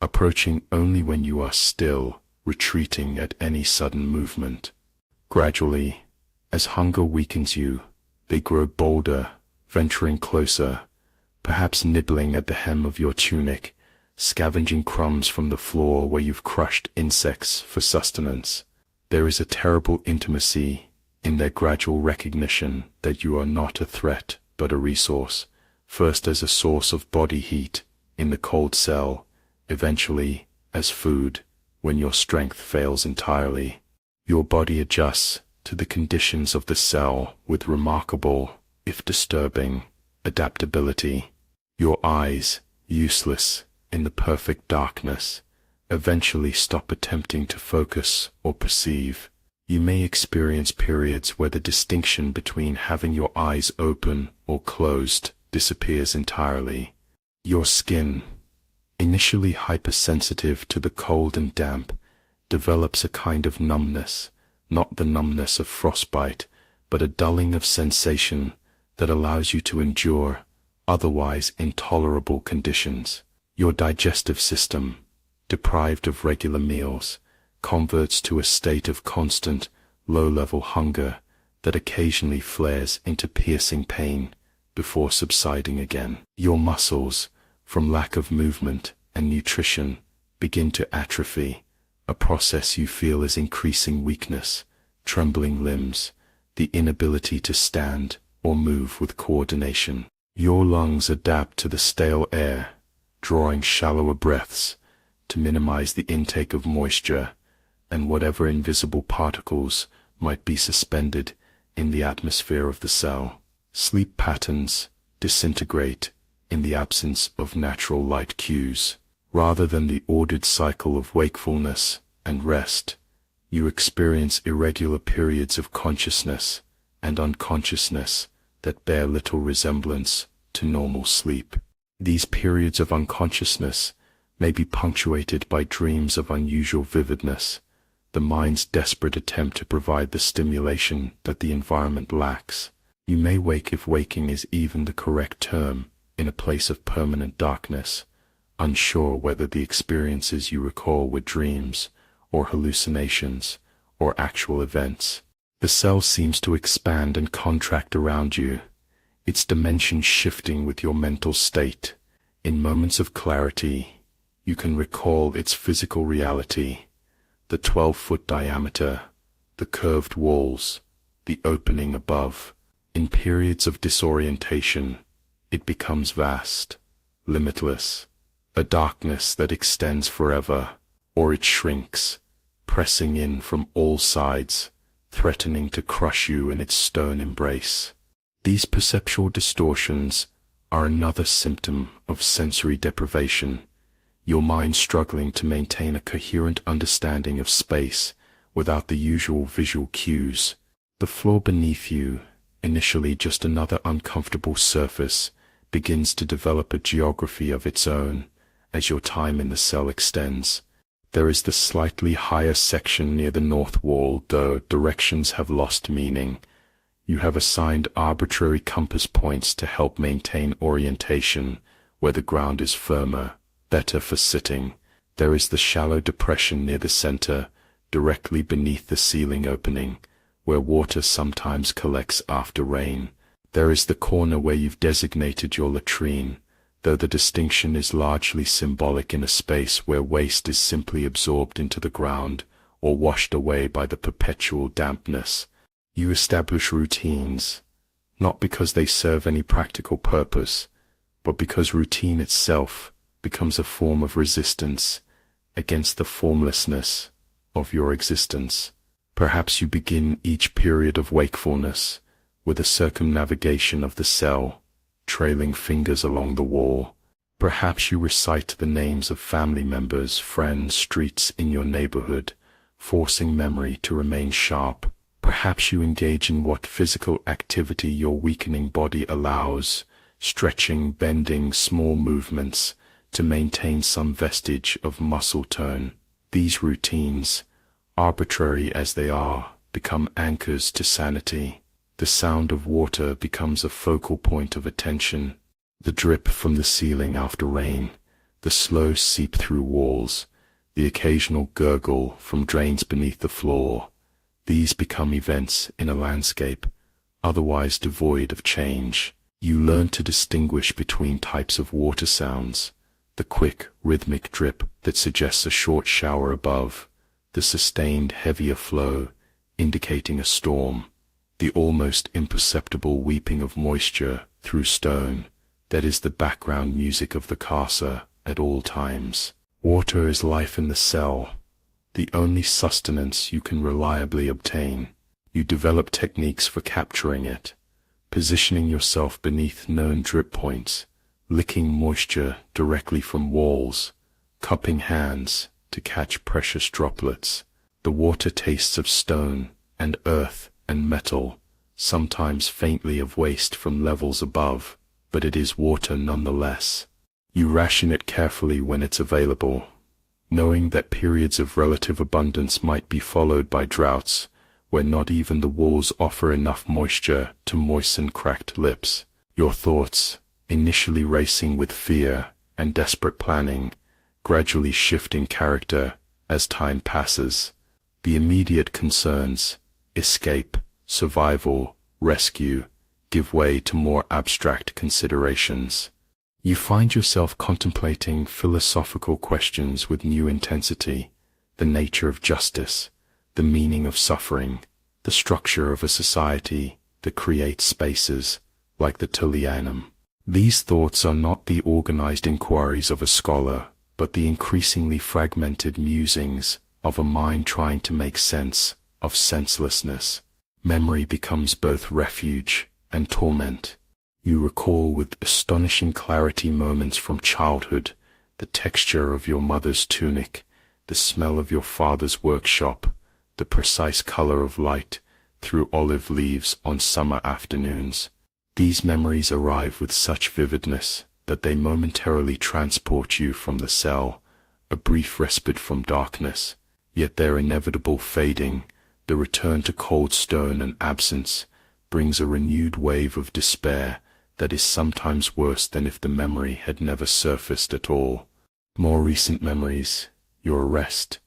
approaching only when you are still, retreating at any sudden movement. Gradually, as hunger weakens you, they grow bolder, venturing closer, perhaps nibbling at the hem of your tunic, scavenging crumbs from the floor where you've crushed insects for sustenance. There is a terrible intimacy in their gradual recognition that you are not a threat but a resource, first as a source of body heat in the cold cell, eventually as food when your strength fails entirely. Your body adjusts to the conditions of the cell with remarkable, if disturbing, adaptability. Your eyes, useless in the perfect darkness, eventually stop attempting to focus or perceive. You may experience periods where the distinction between having your eyes open or closed disappears entirely. Your skin, initially hypersensitive to the cold and damp, develops a kind of numbness, not the numbness of frostbite, but a dulling of sensation that allows you to endure otherwise intolerable conditions. Your digestive system, deprived of regular meals, converts to a state of constant, low-level hunger that occasionally flares into piercing pain before subsiding again. Your muscles, from lack of movement and nutrition, begin to atrophy, a process you feel as increasing weakness, trembling limbs, the inability to stand or move with coordination. Your lungs adapt to the stale air, drawing shallower breaths to minimize the intake of moisture and whatever invisible particles might be suspended in the atmosphere of the cell. Sleep patterns disintegrate in the absence of natural light cues. Rather than the ordered cycle of wakefulness and rest, you experience irregular periods of consciousness and unconsciousness that bear little resemblance to normal sleep. These periods of unconsciousness may be punctuated by dreams of unusual vividness, the mind's desperate attempt to provide the stimulation that the environment lacks. You may wake, if waking is even the correct term, in a place of permanent darkness, unsure whether the experiences you recall were dreams, or hallucinations, or actual events. The cell seems to expand and contract around you, its dimensions shifting with your mental state. In moments of clarity, you can recall its physical reality, the 12-foot diameter, the curved walls, the opening above. In periods of disorientation, it becomes vast, limitless, a darkness that extends forever, or it shrinks, pressing in from all sides, threatening to crush you in its stern embrace. These perceptual distortions are another symptom of sensory deprivation, your mind struggling to maintain a coherent understanding of space without the usual visual cues. The floor beneath you, initially just another uncomfortable surface, begins to develop a geography of its own as your time in the cell extends. There is the slightly higher section near the north wall, though directions have lost meaning. You have assigned arbitrary compass points to help maintain orientation where the ground is firmer, better for sitting. There is the shallow depression near the center, directly beneath the ceiling opening, where water sometimes collects after rain. There is the corner where you've designated your latrine, though the distinction is largely symbolic in a space where waste is simply absorbed into the ground or washed away by the perpetual dampness. You establish routines, not because they serve any practical purpose, but because routine itself becomes a form of resistance against the formlessness of your existence. Perhaps you begin each period of wakefulness with a circumnavigation of the cell, trailing fingers along the wall. Perhaps you recite the names of family members, friends, streets in your neighborhood, forcing memory to remain sharp. Perhaps you engage in what physical activity your weakening body allows, stretching, bending, small movements to maintain some vestige of muscle tone. These routines, arbitrary as they are, become anchors to sanity. The sound of water becomes a focal point of attention. The drip from the ceiling after rain, the slow seep through walls, the occasional gurgle from drains beneath the floor. These become events in a landscape otherwise devoid of change. You learn to distinguish between types of water sounds: the quick, rhythmic drip that suggests a short shower above, the sustained, heavier flow indicating a storm, the almost imperceptible weeping of moisture through stone that is the background music of the casa at all times. Water is life in the cell, the only sustenance you can reliably obtain. You develop techniques for capturing it, positioning yourself beneath known drip points, licking moisture directly from walls, cupping hands to catch precious droplets. The water tastes of stone and earth and metal, sometimes faintly of waste from levels above, but it is water nonetheless. You ration it carefully when it's available, knowing that periods of relative abundance might be followed by droughts where not even the walls offer enough moisture to moisten cracked lips. Your thoughts, initially racing with fear and desperate planning, gradually shift in character as time passes. The immediate concerns, escape, survival, rescue, give way to more abstract considerations. You find yourself contemplating philosophical questions with new intensity: the nature of justice, the meaning of suffering, the structure of a society that creates spaces like the Tullianum. These thoughts are not the organized inquiries of a scholar, but the increasingly fragmented musings of a mind trying to make sense of senselessness. Memory becomes both refuge and torment. You recall with astonishing clarity moments from childhood: the texture of your mother's tunic, the smell of your father's workshop, the precise color of light through olive leaves on summer afternoons. These memories arrive with such vividness that they momentarily transport you from the cell, a brief respite from darkness, yet their inevitable fading, the return to cold stone and absence, brings a renewed wave of despair that is sometimes worse than if the memory had never surfaced at all. More recent memories, your arrest,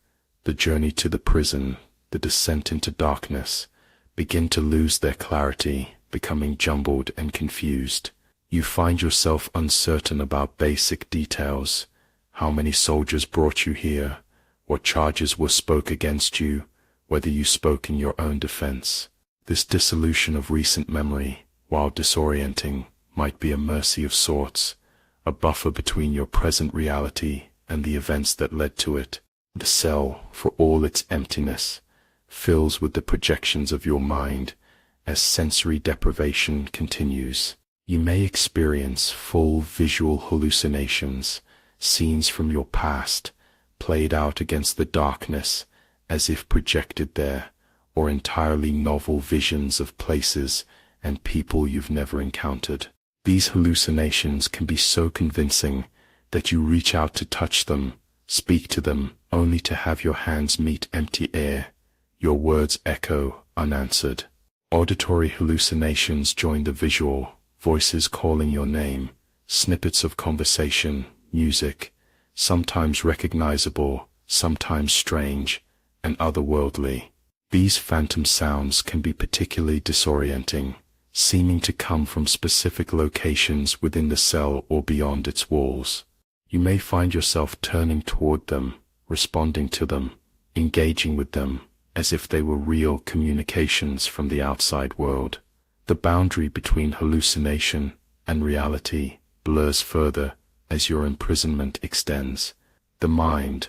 the journey to the prison, the descent into darkness, begin to lose their clarity, becoming jumbled and confused. You find yourself uncertain about basic details: how many soldiers brought you here, what charges were spoke against you, whether you spoke in your own defense. This dissolution of recent memory, while disorienting, might be a mercy of sorts, a buffer between your present reality and the events that led to it. The cell, for all its emptiness, fills with the projections of your mind as sensory deprivation continues. You may experience full visual hallucinations, scenes from your past, played out against the darkness as if projected there, or entirely novel visions of places and people you've never encountered. These hallucinations can be so convincing that you reach out to touch them, speak to them, only to have your hands meet empty air, your words echo unanswered. Auditory hallucinations join the visual, voices calling your name, snippets of conversation, music, sometimes recognizable, sometimes strange and otherworldly. These phantom sounds can be particularly disorienting, seeming to come from specific locations within the cell or beyond its walls. You may find yourself turning toward them, responding to them, engaging with them, as if they were real communications from the outside world. The boundary between hallucination and reality blurs further as your imprisonment extends. The mind,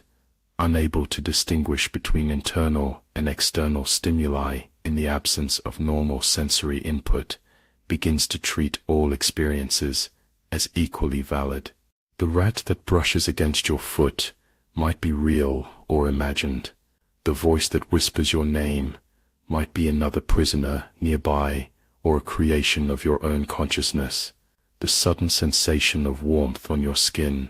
unable to distinguish between internal and external stimuli in the absence of normal sensory input, begins to treat all experiences as equally valid. The rat that brushes against your foot might be real or imagined. The voice that whispers your name might be another prisoner nearby or a creation of your own consciousness. The sudden sensation of warmth on your skin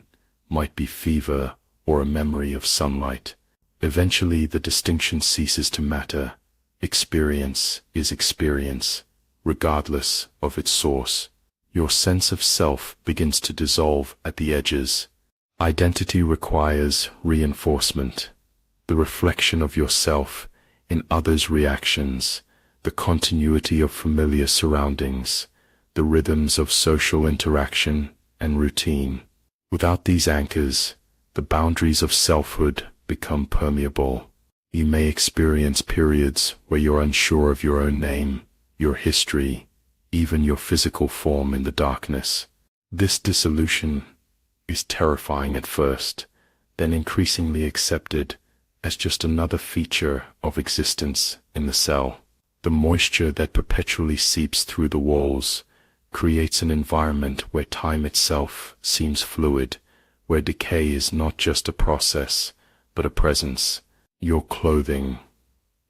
might be fever or a memory of sunlight. Eventually, the distinction ceases to matter. Experience is experience, regardless of its source. Your sense of self begins to dissolve at the edges. Identity requires reinforcement, the reflection of yourself in others' reactions, the continuity of familiar surroundings, the rhythms of social interaction and routine. Without these anchors, the boundaries of selfhood become permeable. You may experience periods where you're unsure of your own name, your history, even your physical form in the darkness. This dissolution is terrifying at first, then increasingly accepted as just another feature of existence in the cell. The moisture that perpetually seeps through the walls creates an environment where time itself seems fluid, where decay is not just a process, but a presence. Your clothing,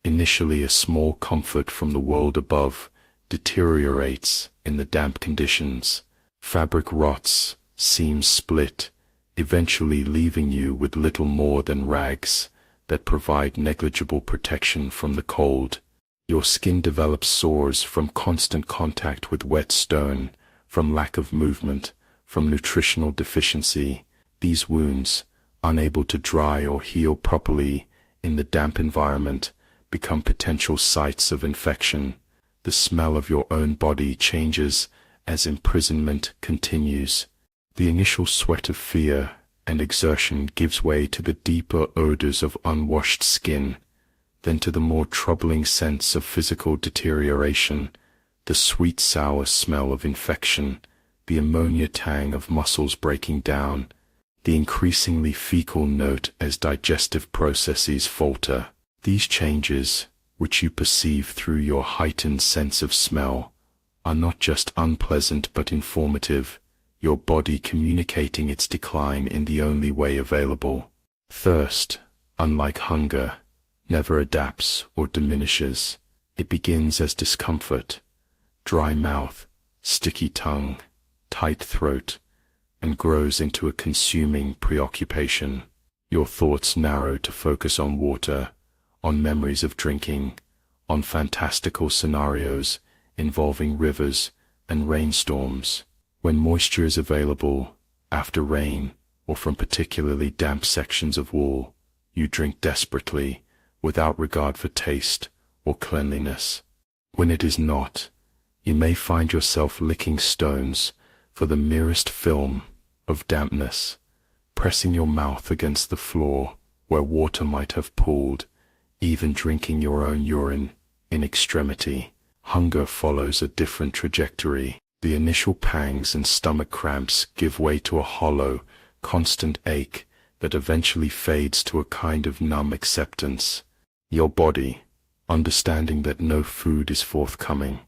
initially a small comfort from the world above, deteriorates in the damp conditions. Fabric rots, seams split, eventually leaving you with little more than rags that provide negligible protection from the cold. Your skin develops sores from constant contact with wet stone, from lack of movement, from nutritional deficiency. These wounds, unable to dry or heal properly in the damp environment, become potential sites of infection. The smell of your own body changes as imprisonment continues. The initial sweat of fear and exertion gives way to the deeper odors of unwashed skin, then to the more troubling sense of physical deterioration, the sweet sour smell of infection, the ammonia tang of muscles breaking down, the increasingly fecal note as digestive processes falter. These changes, which you perceive through your heightened sense of smell, are not just unpleasant but informative, your body communicating its decline in the only way available. Thirst, unlike hunger, never adapts or diminishes. It begins as discomfort, dry mouth, sticky tongue, tight throat, and grows into a consuming preoccupation. Your thoughts narrow to focus on water, on memories of drinking, on fantastical scenarios involving rivers and rainstorms. When moisture is available, after rain, or from particularly damp sections of wool, you drink desperately, without regard for taste or cleanliness. When it is not, you may find yourself licking stones for the merest film of dampness, pressing your mouth against the floor where water might have pooled, even drinking your own urine in extremity. Hunger follows a different trajectory. The initial pangs and stomach cramps give way to a hollow, constant ache that eventually fades to a kind of numb acceptance. Your body, understanding that no food is forthcoming,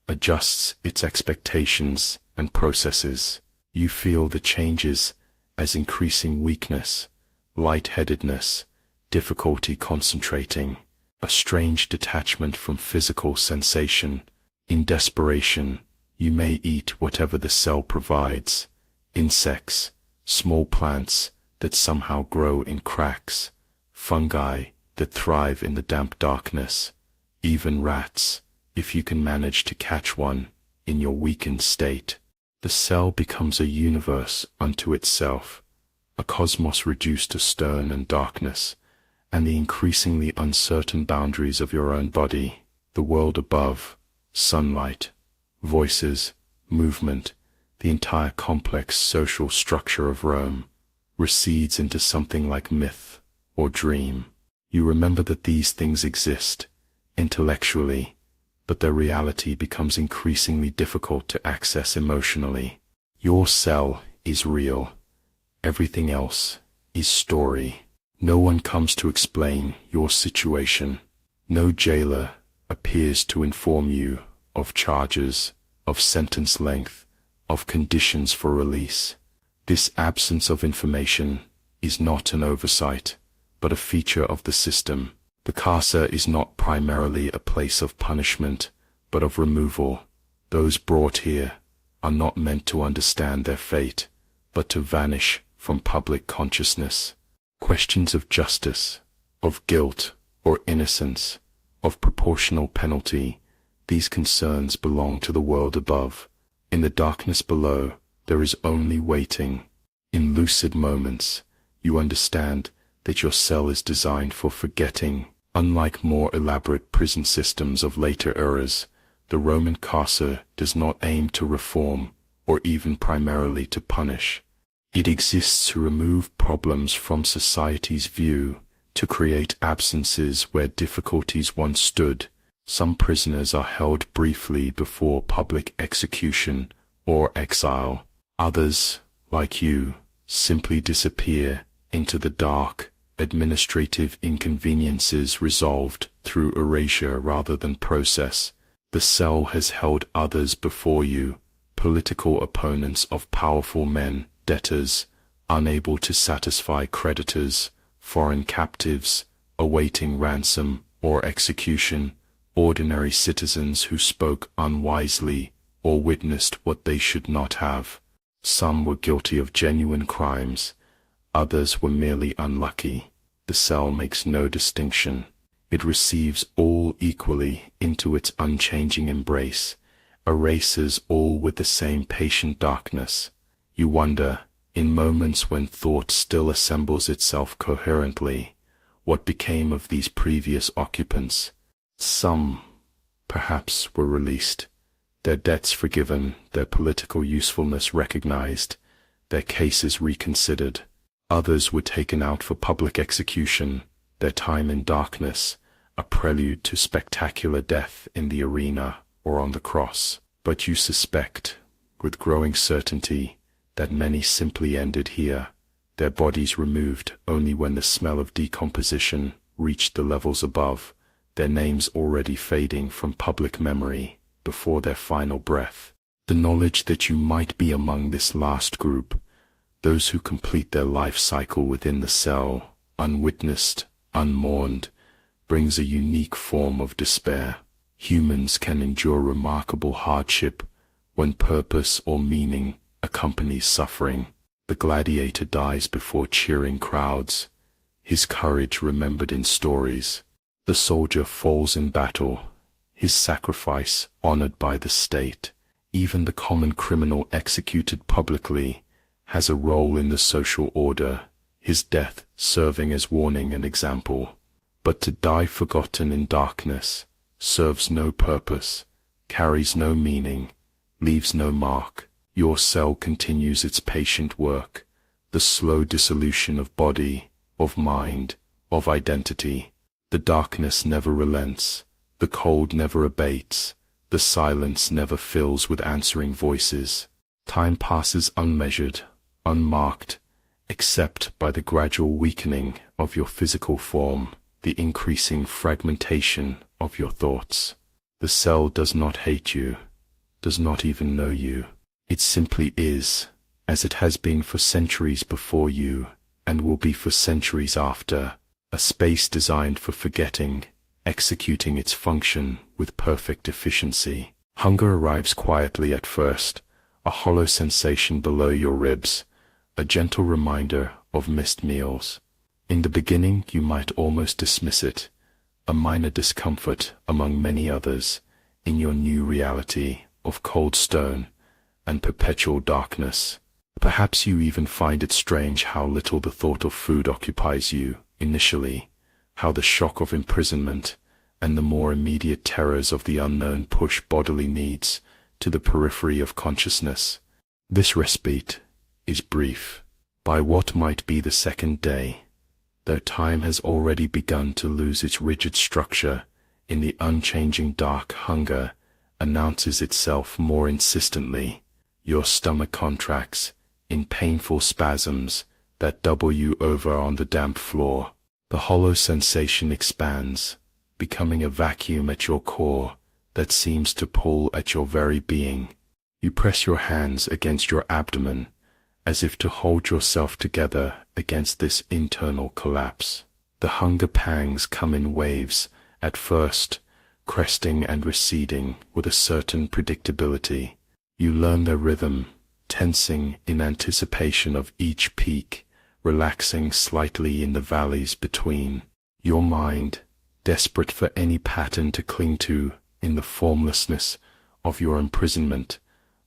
adjusts its expectations and processes. You feel the changes as increasing weakness, lightheadedness, difficulty concentrating, a strange detachment from physical sensation. In desperation, you may eat whatever the cell provides, insects, small plants that somehow grow in cracks, fungi that thrive in the damp darkness, even rats, if you can manage to catch one in your weakened state. The cell becomes a universe unto itself, a cosmos reduced to stone and darkness, and the increasingly uncertain boundaries of your own body, the world above, sunlight, voices, movement, the entire complex social structure of Rome, recedes into something like myth or dream. You remember that these things exist, intellectually, but their reality becomes increasingly difficult to access emotionally. Your cell is real. Everything else is story. No one comes to explain your situation. No jailer appears to inform you of charges, of sentence length, of conditions for release. This absence of information is not an oversight, but a feature of the system. The carcer is not primarily a place of punishment, but of removal. Those brought here, are not meant to understand their fate, but to vanish from public consciousness. Questions of justice, of guilt or innocence, of proportional penalty, these concerns belong to the world above. In the darkness below, there is only waiting. In lucid moments, you understand that your cell is designed for forgetting. Unlike more elaborate prison systems of later eras, the Roman carcer does not aim to reform, or even primarily to punish. It exists to remove problems from society's view, to create absences where difficulties once stood. Some prisoners are held briefly before public execution or exile. Others, like you, simply disappear into the dark, administrative inconveniences resolved through erasure rather than process. The cell has held others before you, political opponents of powerful men, debtors, unable to satisfy creditors, foreign captives, awaiting ransom or execution, ordinary citizens who spoke unwisely or witnessed what they should not have. Some were guilty of genuine crimes, others were merely unlucky. The cell makes no distinction. It receives all equally into its unchanging embrace, erases all with the same patient darkness. You wonder, in moments when thought still assembles itself coherently, what became of these previous occupants. Some, perhaps, were released, their debts forgiven, their political usefulness recognized, their cases reconsidered. Others were taken out for public execution, their time in darkness, a prelude to spectacular death in the arena or on the cross. But you suspect, with growing certainty, that many simply ended here, their bodies removed only when the smell of decomposition reached the levels above, their names already fading from public memory before their final breath. The knowledge that you might be among this last group, those who complete their life cycle within the cell, unwitnessed, unmourned, brings a unique form of despair. Humans can endure remarkable hardship when purpose or meaning accompanies suffering. The gladiator dies before cheering crowds, his courage remembered in stories. The soldier falls in battle, his sacrifice honored by the state. Even the common criminal executed publicly has a role in the social order, his death serving as warning and example. But to die forgotten in darkness serves no purpose, carries no meaning, leaves no mark. Your cell continues its patient work, the slow dissolution of body, of mind, of identity. The darkness never relents, the cold never abates, the silence never fills with answering voices. Time passes unmeasured, unmarked, except by the gradual weakening of your physical form, the increasing fragmentation of your thoughts. The cell does not hate you, does not even know you. It simply is, as it has been for centuries before you, and will be for centuries after, a space designed for forgetting, executing its function with perfect efficiency. Hunger arrives quietly at first, a hollow sensation below your ribs, a gentle reminder of missed meals. In the beginning you might almost dismiss it, a minor discomfort among many others, in your new reality of cold stone and perpetual darkness. Perhaps you even find it strange how little the thought of food occupies you initially, how the shock of imprisonment and the more immediate terrors of the unknown push bodily needs to the periphery of consciousness. This respite is brief. By what might be the second day, though time has already begun to lose its rigid structure, in the unchanging dark hunger announces itself more insistently. Your stomach contracts in painful spasms that double you over on the damp floor. The hollow sensation expands, becoming a vacuum at your core that seems to pull at your very being. You press your hands against your abdomen, as if to hold yourself together against this internal collapse. The hunger pangs come in waves, at first, cresting and receding with a certain predictability. You learn their rhythm, tensing in anticipation of each peak, relaxing slightly in the valleys between. Your mind, desperate for any pattern to cling to in the formlessness of your imprisonment,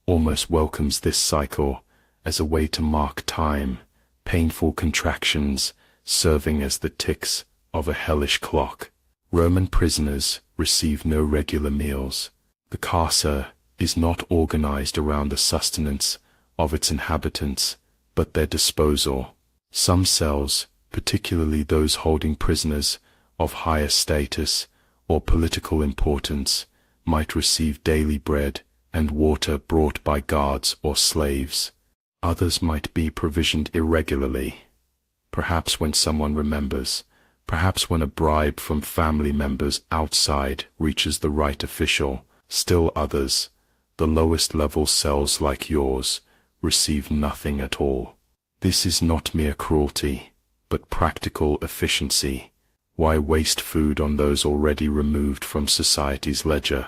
almost welcomes this cycle as a way to mark time, painful contractions serving as the ticks of a hellish clock. Roman prisoners receive no regular meals. The carcer is not organized around the sustenance of its inhabitants, but their disposal. Some cells, particularly those holding prisoners of higher status or political importance, might receive daily bread and water brought by guards or slaves. Others might be provisioned irregularly, perhaps when someone remembers, perhaps when a bribe from family members outside reaches the right official. Still others, the lowest level cells like yours, receive nothing at all. This is not mere cruelty, but practical efficiency. Why waste food on those already removed from society's ledger?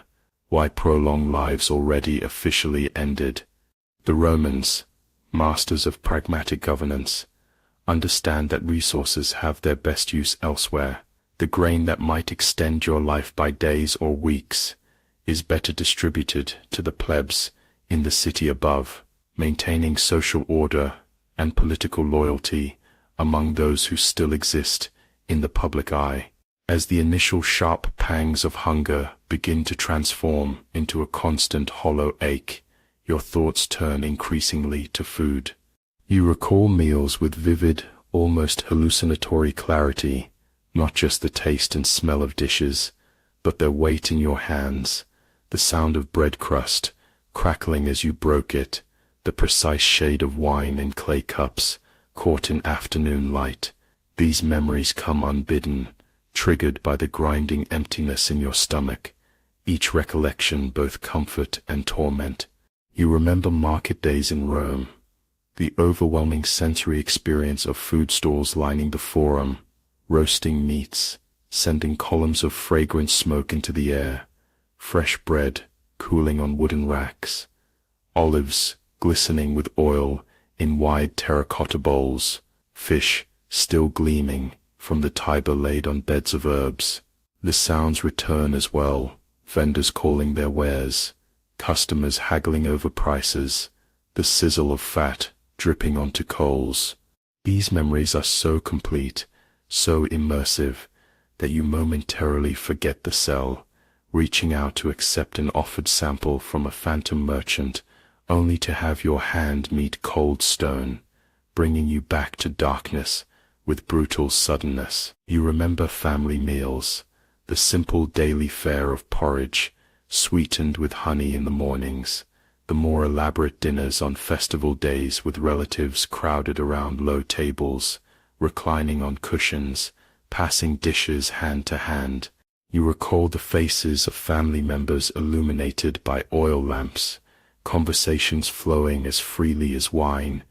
Why prolong lives already officially ended? The Romans, masters of pragmatic governance, understand that resources have their best use elsewhere. The grain that might extend your life by days or weeks is better distributed to the plebs in the city above, maintaining social order and political loyalty among those who still exist in the public eye. As the initial sharp pangs of hunger begin to transform into a constant hollow ache, your thoughts turn increasingly to food. You recall meals with vivid, almost hallucinatory clarity, not just the taste and smell of dishes, but their weight in your hands, the sound of bread crust crackling as you broke it, the precise shade of wine in clay cups caught in afternoon light. These memories come unbidden, triggered by the grinding emptiness in your stomach, each recollection both comfort and torment. You remember market days in Rome, the overwhelming sensory experience of food stalls lining the forum, roasting meats, sending columns of fragrant smoke into the air, fresh bread cooling on wooden racks, olives glistening with oil in wide terracotta bowls, fish still gleaming from the Tiber laid on beds of herbs. The sounds return as well, vendors calling their wares, customers haggling over prices, the sizzle of fat dripping onto coals. These memories are so complete, so immersive, that you momentarily forget the cell, reaching out to accept an offered sample from a phantom merchant, only to have your hand meet cold stone, bringing you back to darkness with brutal suddenness. You remember family meals, the simple daily fare of porridge, sweetened with honey in the mornings, the more elaborate dinners on festival days with relatives crowded around low tables, reclining on cushions, passing dishes hand to hand. You recall the faces of family members illuminated by oil lamps, conversations flowing as freely as wine,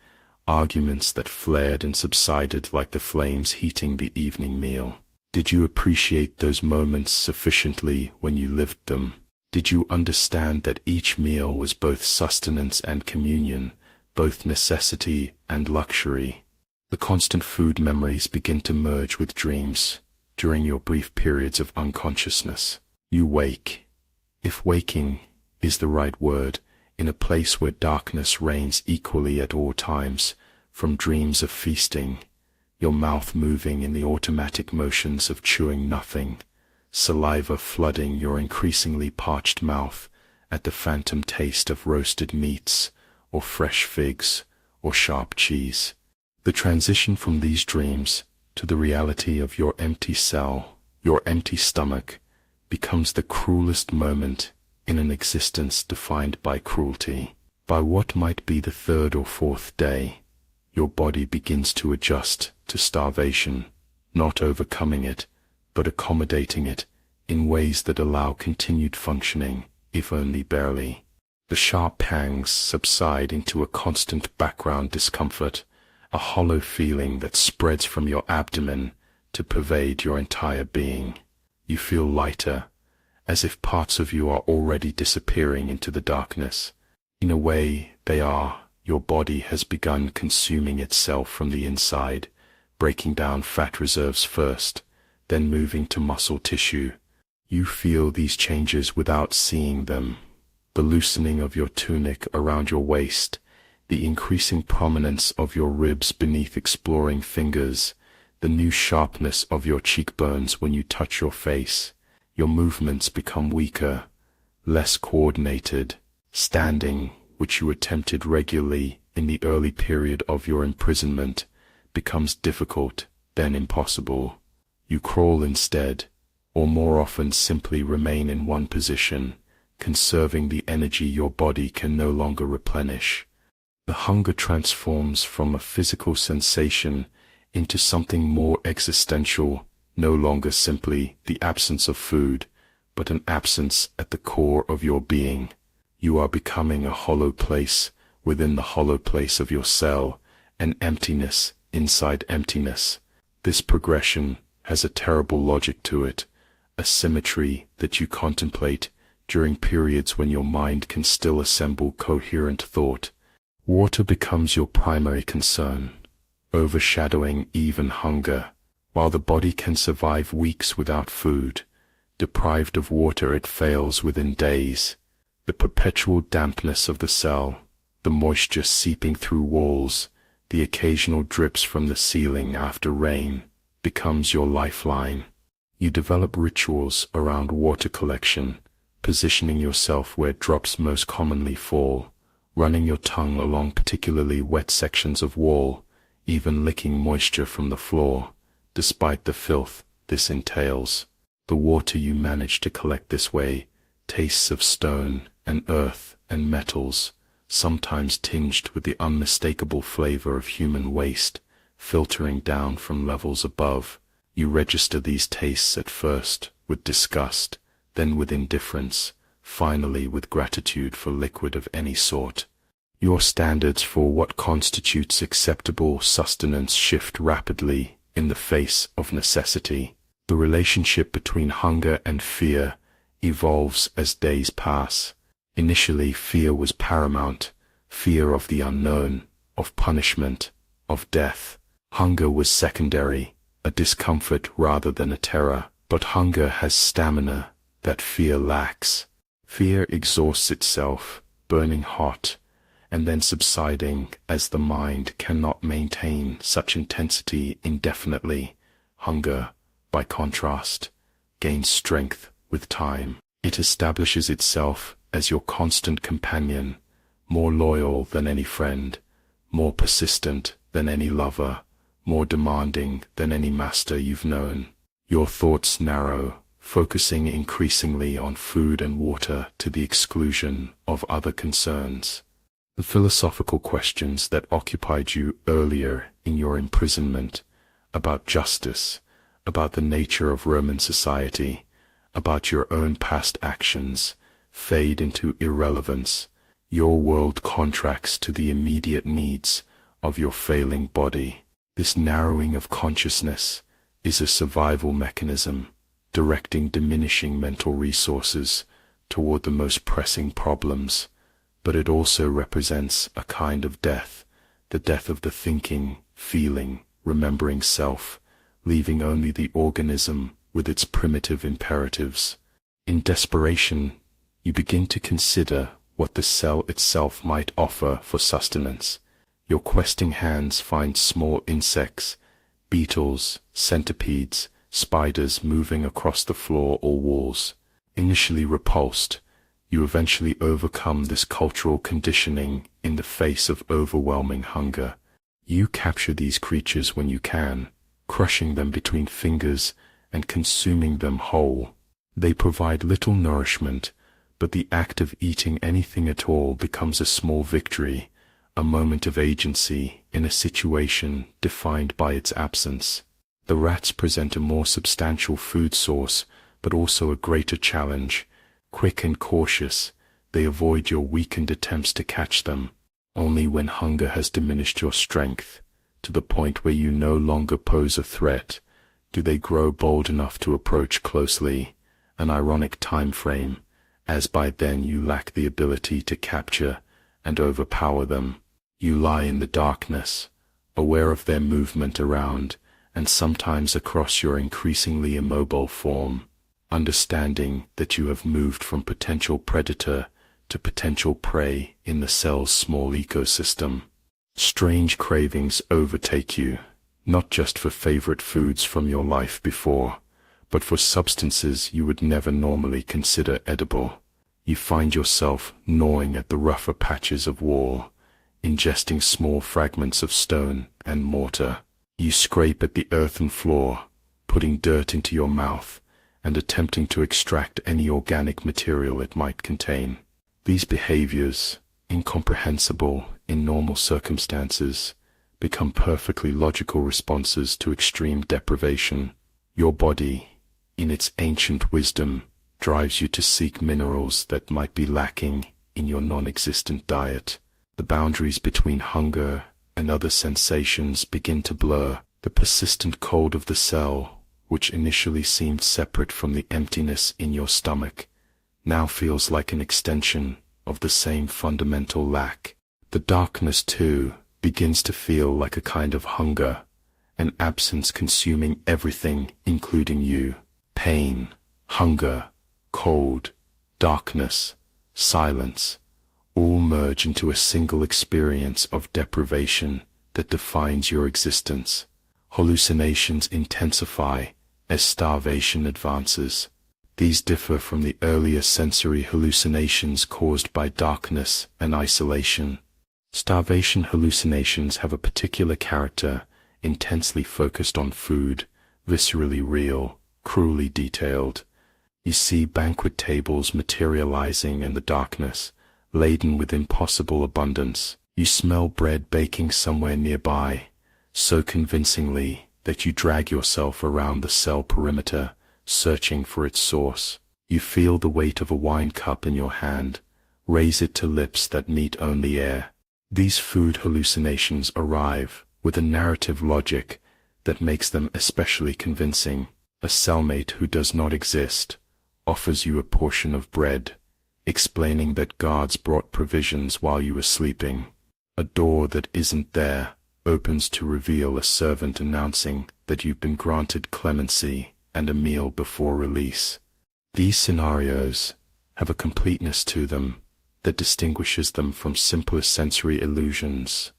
arguments that flared and subsided like the flames heating the evening meal. Did you appreciate those moments sufficiently when you lived them? Did you understand that each meal was both sustenance and communion, both necessity and luxury? The constant food memories begin to merge with dreams. During your brief periods of unconsciousness, you wake, if waking is the right word, in a place where darkness reigns equally at all times, from dreams of feasting, your mouth moving in the automatic motions of chewing nothing, saliva flooding your increasingly parched mouth at the phantom taste of roasted meats, or fresh figs, or sharp cheese. The transition from these dreams to the reality of your empty cell, your empty stomach, becomes the cruelest moment in an existence defined by cruelty. By what might be the third or fourth day, your body begins to adjust to starvation, not overcoming it, but accommodating it in ways that allow continued functioning, if only barely. The sharp pangs subside into a constant background discomfort, a hollow feeling that spreads from your abdomen to pervade your entire being. You feel lighter, as if parts of you are already disappearing into the darkness. In a way, they are. Your body has begun consuming itself from the inside, breaking down fat reserves first, then moving to muscle tissue. You feel these changes without seeing them. The loosening of your tunic around your waist, the increasing prominence of your ribs beneath exploring fingers, the new sharpness of your cheekbones when you touch your face. Your movements become weaker, less coordinated. Standing, which you attempted regularly in the early period of your imprisonment, becomes difficult, then impossible. You crawl instead, or more often simply remain in one position, conserving the energy your body can no longer replenish. The hunger transforms from a physical sensation into something more existential, no longer simply the absence of food, but an absence at the core of your being. You are becoming a hollow place within the hollow place of your cell, an emptiness inside emptiness. This progression has a terrible logic to it, a symmetry that you contemplate during periods when your mind can still assemble coherent thought. Water becomes your primary concern, overshadowing even hunger. While the body can survive weeks without food, deprived of water it fails within days. The perpetual dampness of the cell, the moisture seeping through walls, the occasional drips from the ceiling after rain, becomes your lifeline. You develop rituals around water collection, positioning yourself where drops most commonly fall, running your tongue along particularly wet sections of wall, even licking moisture from the floor. Despite the filth this entails, the water you manage to collect this way tastes of stone and earth and metals, sometimes tinged with the unmistakable flavor of human waste, filtering down from levels above. You register these tastes at first with disgust, then with indifference, finally with gratitude for liquid of any sort. Your standards for what constitutes acceptable sustenance shift rapidly in the face of necessity. The relationship between hunger and fear evolves as days pass. Initially, fear was paramount, fear of the unknown, of punishment, of death. Hunger was secondary, a discomfort rather than a terror. But hunger has stamina that fear lacks. Fear exhausts itself, burning hot, and then subsiding as the mind cannot maintain such intensity indefinitely. Hunger, by contrast, gains strength with time. It establishes itself as your constant companion, more loyal than any friend, more persistent than any lover, more demanding than any master you've known. Your thoughts narrow, focusing increasingly on food and water to the exclusion of other concerns. The philosophical questions that occupied you earlier in your imprisonment, about justice, about the nature of Roman society, about your own past actions, fade into irrelevance. Your world contracts to the immediate needs of your failing body. This narrowing of consciousness is a survival mechanism, directing diminishing mental resources toward the most pressing problems, but it also represents a kind of death, the death of the thinking, feeling, remembering self, leaving only the organism with its primitive imperatives. In desperation, you begin to consider what the cell itself might offer for sustenance. Your questing hands find small insects, beetles, centipedes, spiders moving across the floor or walls. Initially repulsed, you eventually overcome this cultural conditioning in the face of overwhelming hunger. You capture these creatures when you can, crushing them between fingers and consuming them whole. They provide little nourishment, but the act of eating anything at all becomes a small victory, a moment of agency in a situation defined by its absence. The rats present a more substantial food source, but also a greater challenge. Quick and cautious, they avoid your weakened attempts to catch them. Only when hunger has diminished your strength, to the point where you no longer pose a threat, do they grow bold enough to approach closely, an ironic time frame, as by then you lack the ability to capture and overpower them. You lie in the darkness, aware of their movement around and sometimes across your increasingly immobile form, understanding that you have moved from potential predator to potential prey in the cell's small ecosystem. Strange cravings overtake you, not just for favorite foods from your life before, but for substances you would never normally consider edible. You find yourself gnawing at the rougher patches of wall, ingesting small fragments of stone and mortar. You scrape at the earthen floor, putting dirt into your mouth and attempting to extract any organic material it might contain. These behaviors, incomprehensible in normal circumstances, become perfectly logical responses to extreme deprivation. Your body, in its ancient wisdom, drives you to seek minerals that might be lacking in your non-existent diet. The boundaries between hunger and other sensations begin to blur. The persistent cold of the cell, which initially seemed separate from the emptiness in your stomach, now feels like an extension of the same fundamental lack. The darkness, too, begins to feel like a kind of hunger, an absence consuming everything, including you. Pain, hunger, cold, darkness, silence, all merge into a single experience of deprivation that defines your existence. Hallucinations intensify as starvation advances. These differ from the earlier sensory hallucinations caused by darkness and isolation. Starvation hallucinations have a particular character, intensely focused on food, viscerally real, cruelly detailed. You see banquet tables materializing in the darkness, laden with impossible abundance. You smell bread baking somewhere nearby, so convincingly that you drag yourself around the cell perimeter, searching for its source. You feel the weight of a wine cup in your hand, raise it to lips that meet only air. These food hallucinations arrive with a narrative logic that makes them especially convincing. A cellmate who does not exist offers you a portion of bread, explaining that guards brought provisions while you were sleeping. A door that isn't there opens to reveal a servant announcing that you've been granted clemency and a meal before release. These scenarios have a completeness to them that distinguishes them from simpler sensory illusions,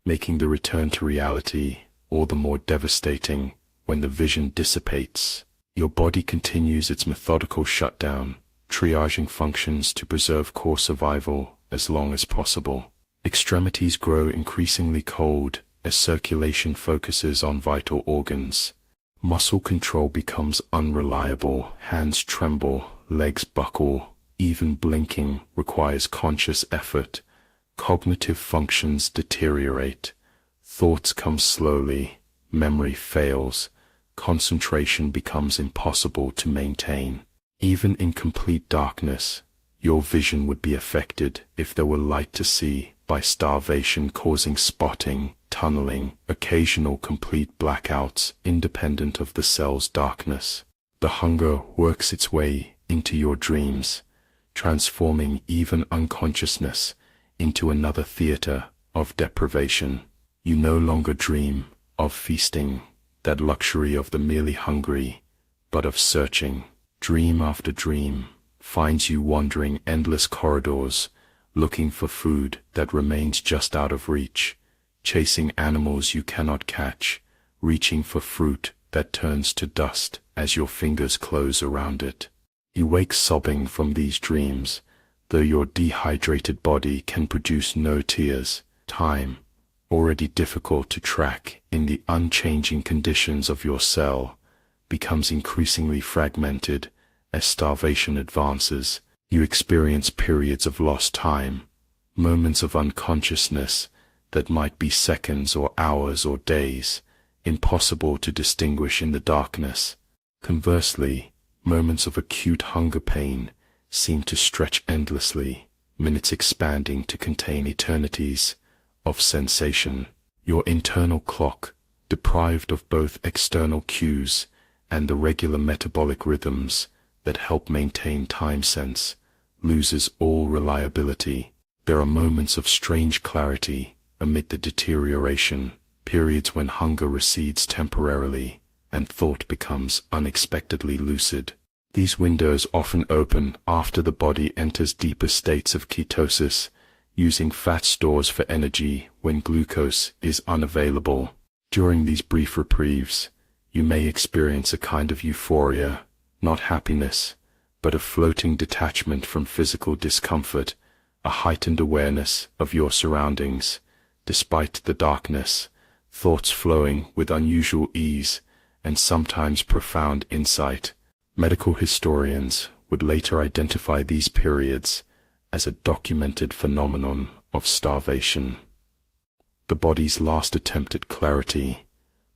making the return to reality all the more devastating when the vision dissipates. Your body continues its methodical shutdown, triaging functions to preserve core survival as long as possible. Extremities grow increasingly cold as circulation focuses on vital organs. Muscle control becomes unreliable, hands tremble, legs buckle, even blinking requires conscious effort. Cognitive functions deteriorate. Thoughts come slowly, memory fails, concentration becomes impossible to maintain. Even in complete darkness, your vision would be affected if there were light to see by starvation causing spotting, tunneling, occasional complete blackouts independent of the cell's darkness. The hunger works its way into your dreams, transforming even unconsciousness into another theater of deprivation. You no longer dream of feasting, that luxury of the merely hungry, but of searching. Dream after dream finds you wandering endless corridors, looking for food that remains just out of reach, chasing animals you cannot catch, reaching for fruit that turns to dust as your fingers close around it. You wake sobbing from these dreams, though your dehydrated body can produce no tears. Time, already difficult to track in the unchanging conditions of your cell, becomes increasingly fragmented as starvation advances. You experience periods of lost time, moments of unconsciousness that might be seconds or hours or days, impossible to distinguish in the darkness. Conversely, moments of acute hunger pain seem to stretch endlessly, minutes expanding to contain eternities of sensation. Your internal clock, deprived of both external cues and the regular metabolic rhythms that help maintain time sense, loses all reliability. There are moments of strange clarity amid the deterioration, periods when hunger recedes temporarily and thought becomes unexpectedly lucid. These windows often open after the body enters deeper states of ketosis, using fat stores for energy when glucose is unavailable. During these brief reprieves, you may experience a kind of euphoria, not happiness, but a floating detachment from physical discomfort, a heightened awareness of your surroundings, despite the darkness, thoughts flowing with unusual ease, and sometimes profound insight. Medical historians would later identify these periods as a documented phenomenon of starvation. The body's last attempt at clarity,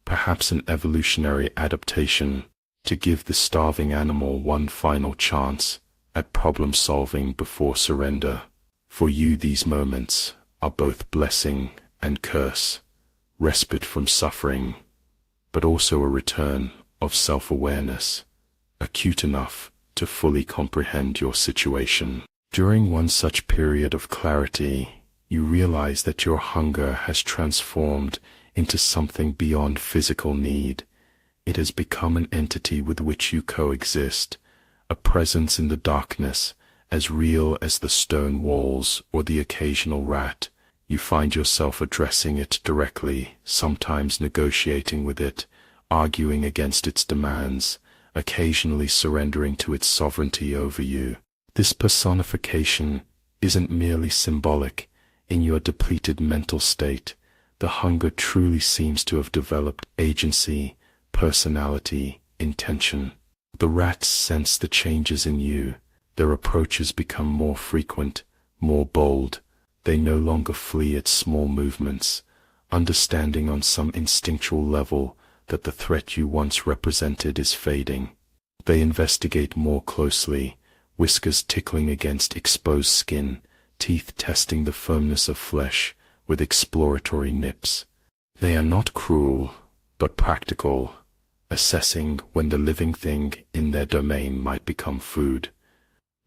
perhaps an evolutionary adaptation to give the starving animal one final chance at problem-solving before surrender. For you, these moments are both blessing and curse, respite from suffering, but also a return of self-awareness, acute enough to fully comprehend your situation. During one such period of clarity, you realize that your hunger has transformed into something beyond physical need. It has become an entity with which you coexist, a presence in the darkness as real as the stone walls or the occasional rat. You find yourself addressing it directly, sometimes negotiating with it, arguing against its demands, occasionally surrendering to its sovereignty over you. This personification isn't merely symbolic. In your depleted mental state, the hunger truly seems to have developed agency, personality, intention. The rats sense the changes in you. Their approaches become more frequent, more bold. They no longer flee at small movements, understanding on some instinctual level that the threat you once represented is fading. They investigate more closely, whiskers tickling against exposed skin, teeth testing the firmness of flesh with exploratory nips. They are not cruel, but practical, assessing when the living thing in their domain might become food.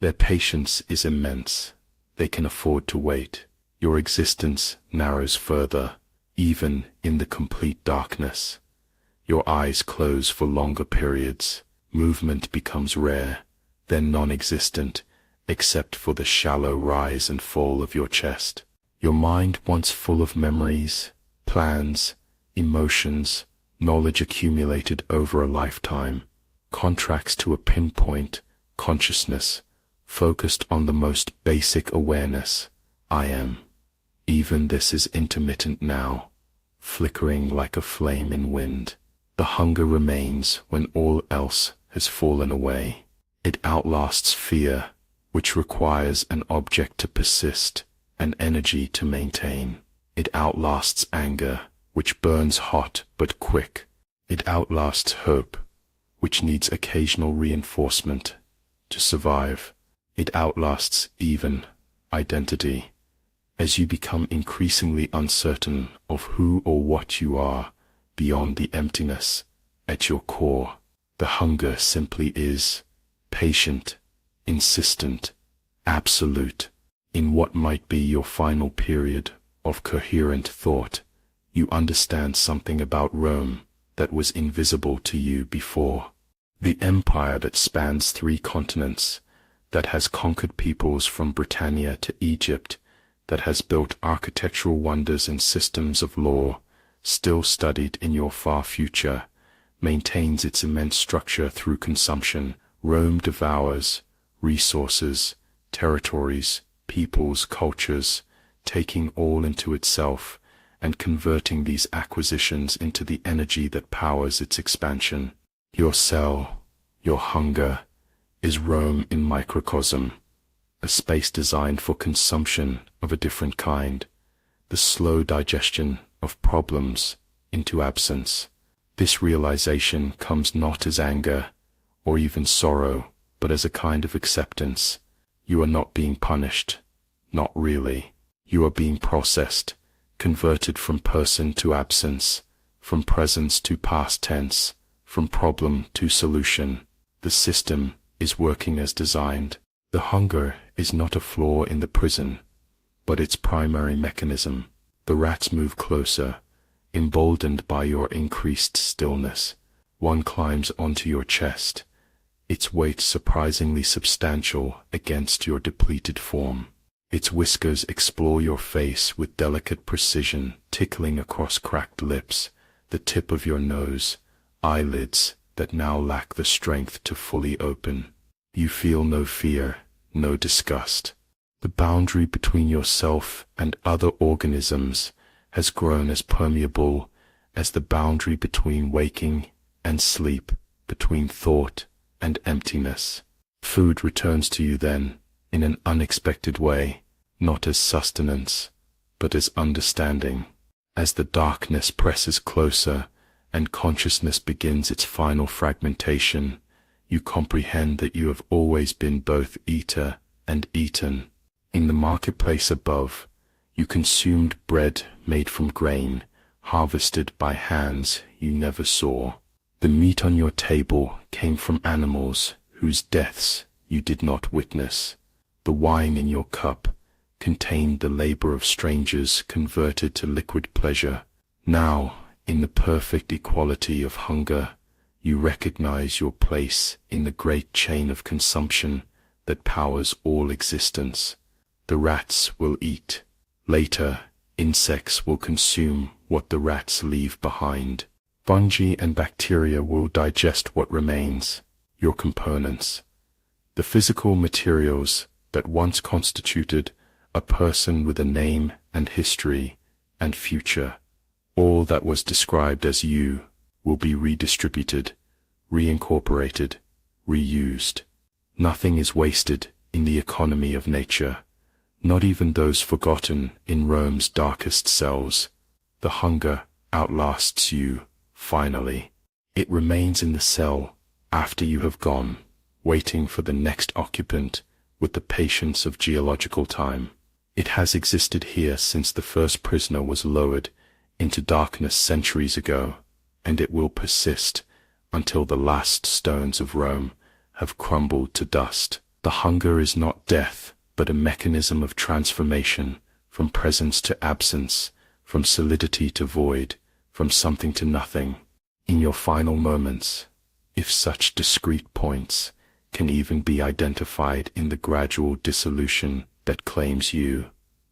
Their patience is immense. They can afford to wait. Your existence narrows further, even in the complete darkness. Your eyes close for longer periods. Movement becomes rare, then non-existent, except for the shallow rise and fall of your chest. Your mind, once full of memories, plans, emotions, knowledge accumulated over a lifetime, contracts to a pinpoint consciousness, focused on the most basic awareness, I am. Even this is intermittent now, flickering like a flame in wind. The hunger remains when all else has fallen away. It outlasts fear, which requires an object to persist, and energy to maintain. It outlasts anger, which burns hot but quick. It outlasts hope, which needs occasional reinforcement to survive. It outlasts even identity. As you become increasingly uncertain of who or what you are beyond the emptiness at your core, the hunger simply is, patient, insistent, absolute. In what might be your final period of coherent thought, you understand something about Rome that was invisible to you before. The empire that spans 3 continents, that has conquered peoples from Britannia to Egypt, that has built architectural wonders and systems of law, still studied in your far future, maintains its immense structure through consumption. Rome devours resources, territories, peoples, cultures, taking all into itself and converting these acquisitions into the energy that powers its expansion. Your cell, your hunger, is Rome in microcosm, a space designed for consumption of a different kind, the slow digestion of problems into absence. This realization comes not as anger or even sorrow, but as a kind of acceptance. You are not being punished, not really. You are being processed, converted from person to absence, from presence to past tense, from problem to solution. The system is working as designed. The hunger is not a flaw in the prison, but its primary mechanism. The rats move closer, emboldened by your increased stillness. One climbs onto your chest, its weight surprisingly substantial against your depleted form. Its whiskers explore your face with delicate precision, tickling across cracked lips, the tip of your nose, eyelids that now lack the strength to fully open. You feel no fear, no disgust. The boundary between yourself and other organisms has grown as permeable as the boundary between waking and sleep, between thought and emptiness. Food returns to you then, in an unexpected way, not as sustenance, but as understanding. As the darkness presses closer and consciousness begins its final fragmentation, you comprehend that you have always been both eater and eaten. In the marketplace above, you consumed bread made from grain, harvested by hands you never saw. The meat on your table came from animals whose deaths you did not witness. The wine in your cup contained the labor of strangers converted to liquid pleasure. Now, in the perfect equality of hunger, you recognize your place in the great chain of consumption that powers all existence. The rats will eat. Later, insects will consume what the rats leave behind. Fungi and bacteria will digest what remains, your components. The physical materials that once constituted a person with a name and history and future, all that was described as you, will be redistributed, reincorporated, reused. Nothing is wasted in the economy of nature, not even those forgotten in Rome's darkest cells. The hunger outlasts you, finally. It remains in the cell after you have gone, waiting for the next occupant with the patience of geological time. It has existed here since the first prisoner was lowered into darkness centuries ago, and it will persist until the last stones of Rome have crumbled to dust. The hunger is not death, but a mechanism of transformation, from presence to absence, from solidity to void, from something to nothing. In your final moments, if such discrete points can even be identified in the gradual dissolution that claims you,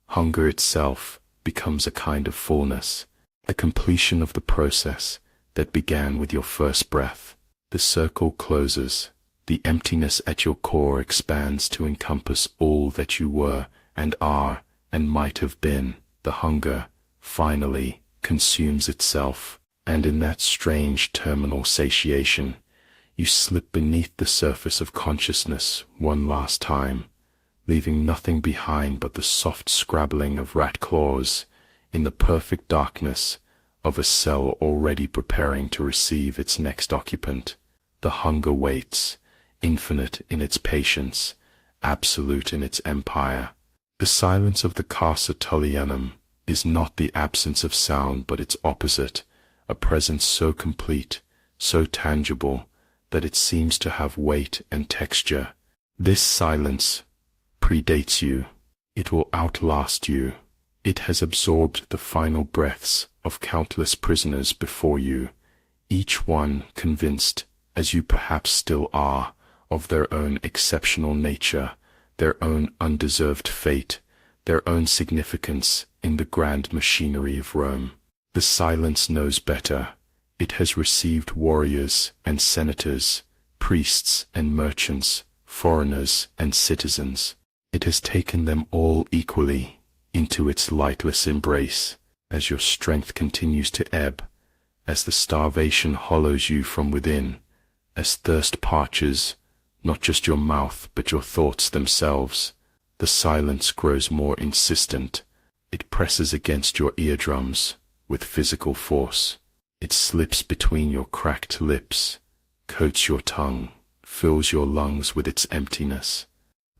hunger itself becomes a kind of fullness, a completion of the process that began with your first breath. The circle closes. The emptiness at your core expands to encompass all that you were and are and might have been. The hunger, finally, consumes itself, and in that strange terminal satiation, you slip beneath the surface of consciousness one last time, leaving nothing behind but the soft scrabbling of rat claws in the perfect darkness of a cell already preparing to receive its next occupant. The hunger waits, infinite in its patience, absolute in its empire. The silence of the Casa Tullianum is not the absence of sound but its opposite, a presence so complete, so tangible, that it seems to have weight and texture. This silence predates you. It will outlast you. It has absorbed the final breaths of countless prisoners before you, each one convinced, as you perhaps still are, of their own exceptional nature, their own undeserved fate, their own significance in the grand machinery of Rome. The silence knows better. It has received warriors and senators, priests and merchants, foreigners and citizens. It has taken them all equally into its lightless embrace. As your strength continues to ebb, as the starvation hollows you from within, as thirst parches not just your mouth but your thoughts themselves, the silence grows more insistent. It presses against your eardrums with physical force. It slips between your cracked lips, coats your tongue, fills your lungs with its emptiness.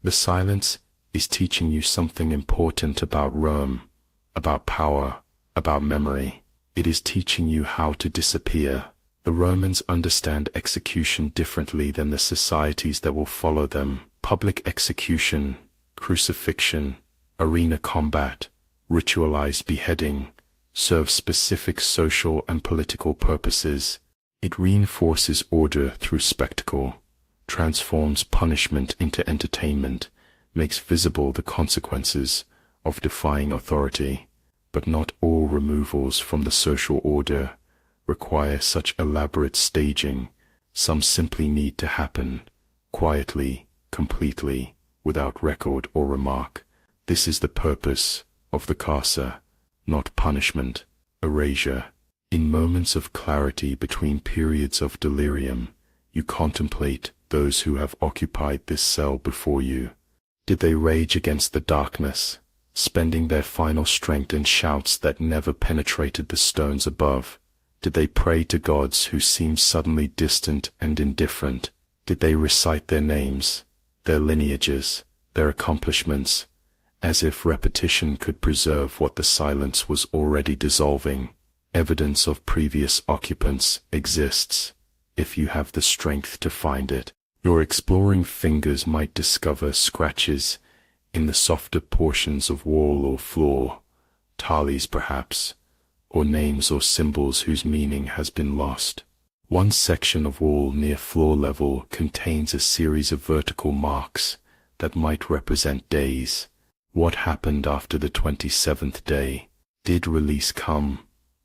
The silence is teaching you something important about Rome, about power, about memory. It is teaching you how to disappear. The Romans understand execution differently than the societies that will follow them. Public execution, crucifixion, arena combat, ritualized beheading, serve specific social and political purposes. It reinforces order through spectacle, transforms punishment into entertainment, makes visible the consequences of defying authority. But not all removals from the social order require such elaborate staging. Some simply need to happen, quietly, completely, without record or remark. This is the purpose of the casa, not punishment, erasure. In moments of clarity between periods of delirium, you contemplate those who have occupied this cell before you. Did they rage against the darkness, spending their final strength in shouts that never penetrated the stones above? Did they pray to gods who seemed suddenly distant and indifferent? Did they recite their names, their lineages, their accomplishments, as if repetition could preserve what the silence was already dissolving? Evidence of previous occupants exists, if you have the strength to find it. Your exploring fingers might discover scratches in the softer portions of wall or floor, tallies perhaps, or names or symbols whose meaning has been lost. One section of wall near floor level contains a series of vertical marks that might represent days. What happened after the 27th day? Did release come,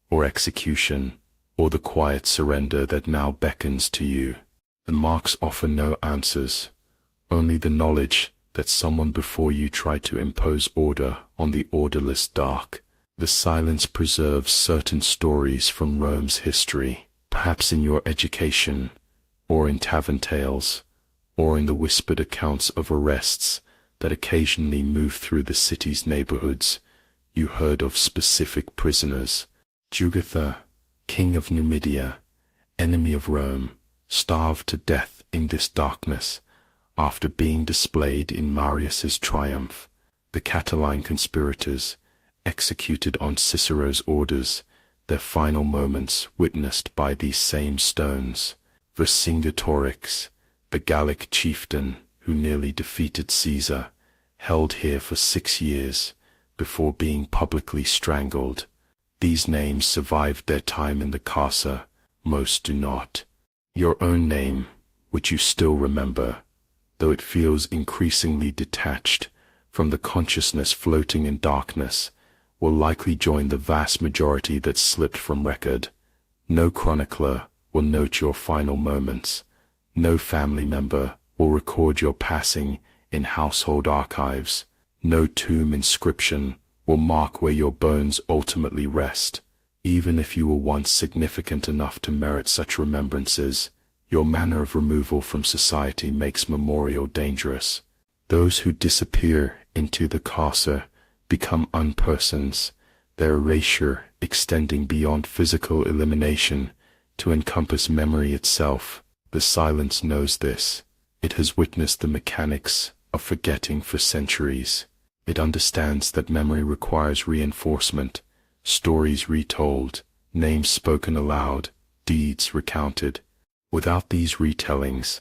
or execution, or the quiet surrender that now beckons to you? The marks offer no answers, only the knowledge that someone before you tried to impose order on the orderless dark. The silence preserves certain stories from Rome's history, perhaps in your education, or in tavern tales, or in the whispered accounts of arrests that occasionally move through the city's neighborhoods. You heard of specific prisoners. Jugurtha, king of Numidia, enemy of Rome, starved to death in this darkness after being displayed in Marius's triumph. The Catiline conspirators, executed on Cicero's orders, their final moments witnessed by these same stones. Vercingetorix, the Gallic chieftain who nearly defeated Caesar, held here for 6 years before being publicly strangled. These names survived their time in the casa, most do not. Your own name, which you still remember, though it feels increasingly detached from the consciousness floating in darkness, will likely join the vast majority that slipped from record. No chronicler will note your final moments. No family member will record your passing in household archives. No tomb inscription will mark where your bones ultimately rest. Even if you were once significant enough to merit such remembrances, your manner of removal from society makes memorial dangerous. Those who disappear into the casa become unpersons, their erasure extending beyond physical elimination to encompass memory itself. The silence knows this. It has witnessed the mechanics of forgetting for centuries. It understands that memory requires reinforcement, stories retold, names spoken aloud, deeds recounted. Without these retellings,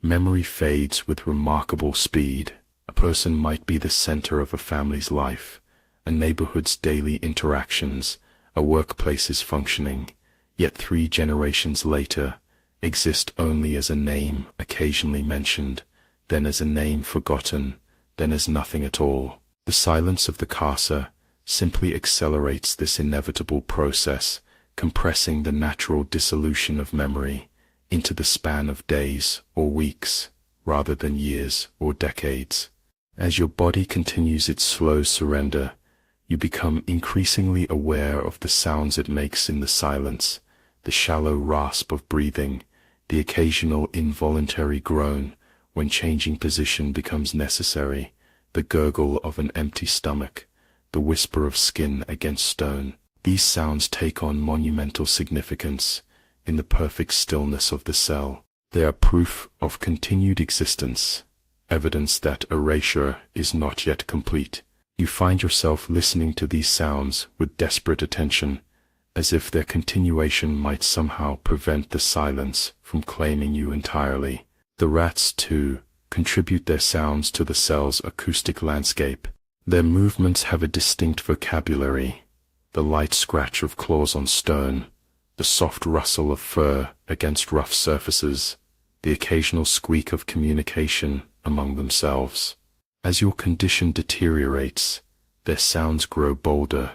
memory fades with remarkable speed. A person might be the center of a family's life, a neighborhood's daily interactions, a workplace's functioning, yet 3 generations later, exist only as a name occasionally mentioned, then as a name forgotten, then as nothing at all. The silence of the casa simply accelerates this inevitable process, compressing the natural dissolution of memory into the span of days or weeks, rather than years or decades. As your body continues its slow surrender, you become increasingly aware of the sounds it makes in the silence, the shallow rasp of breathing, the occasional involuntary groan when changing position becomes necessary, the gurgle of an empty stomach, the whisper of skin against stone. These sounds take on monumental significance in the perfect stillness of the cell. They are proof of continued existence, evidence that erasure is not yet complete. You find yourself listening to these sounds with desperate attention, as if their continuation might somehow prevent the silence from claiming you entirely. The rats, too, contribute their sounds to the cell's acoustic landscape. Their movements have a distinct vocabulary: the light scratch of claws on stone, the soft rustle of fur against rough surfaces, the occasional squeak of communication among themselves. As your condition deteriorates, their sounds grow bolder,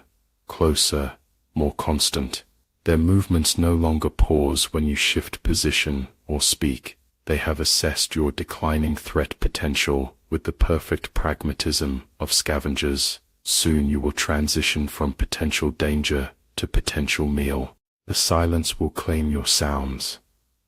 closer, more constant. Their movements no longer pause when you shift position or speak. They have assessed your declining threat potential with the perfect pragmatism of scavengers. Soon you will transition from potential danger to potential meal. The silence will claim your sounds.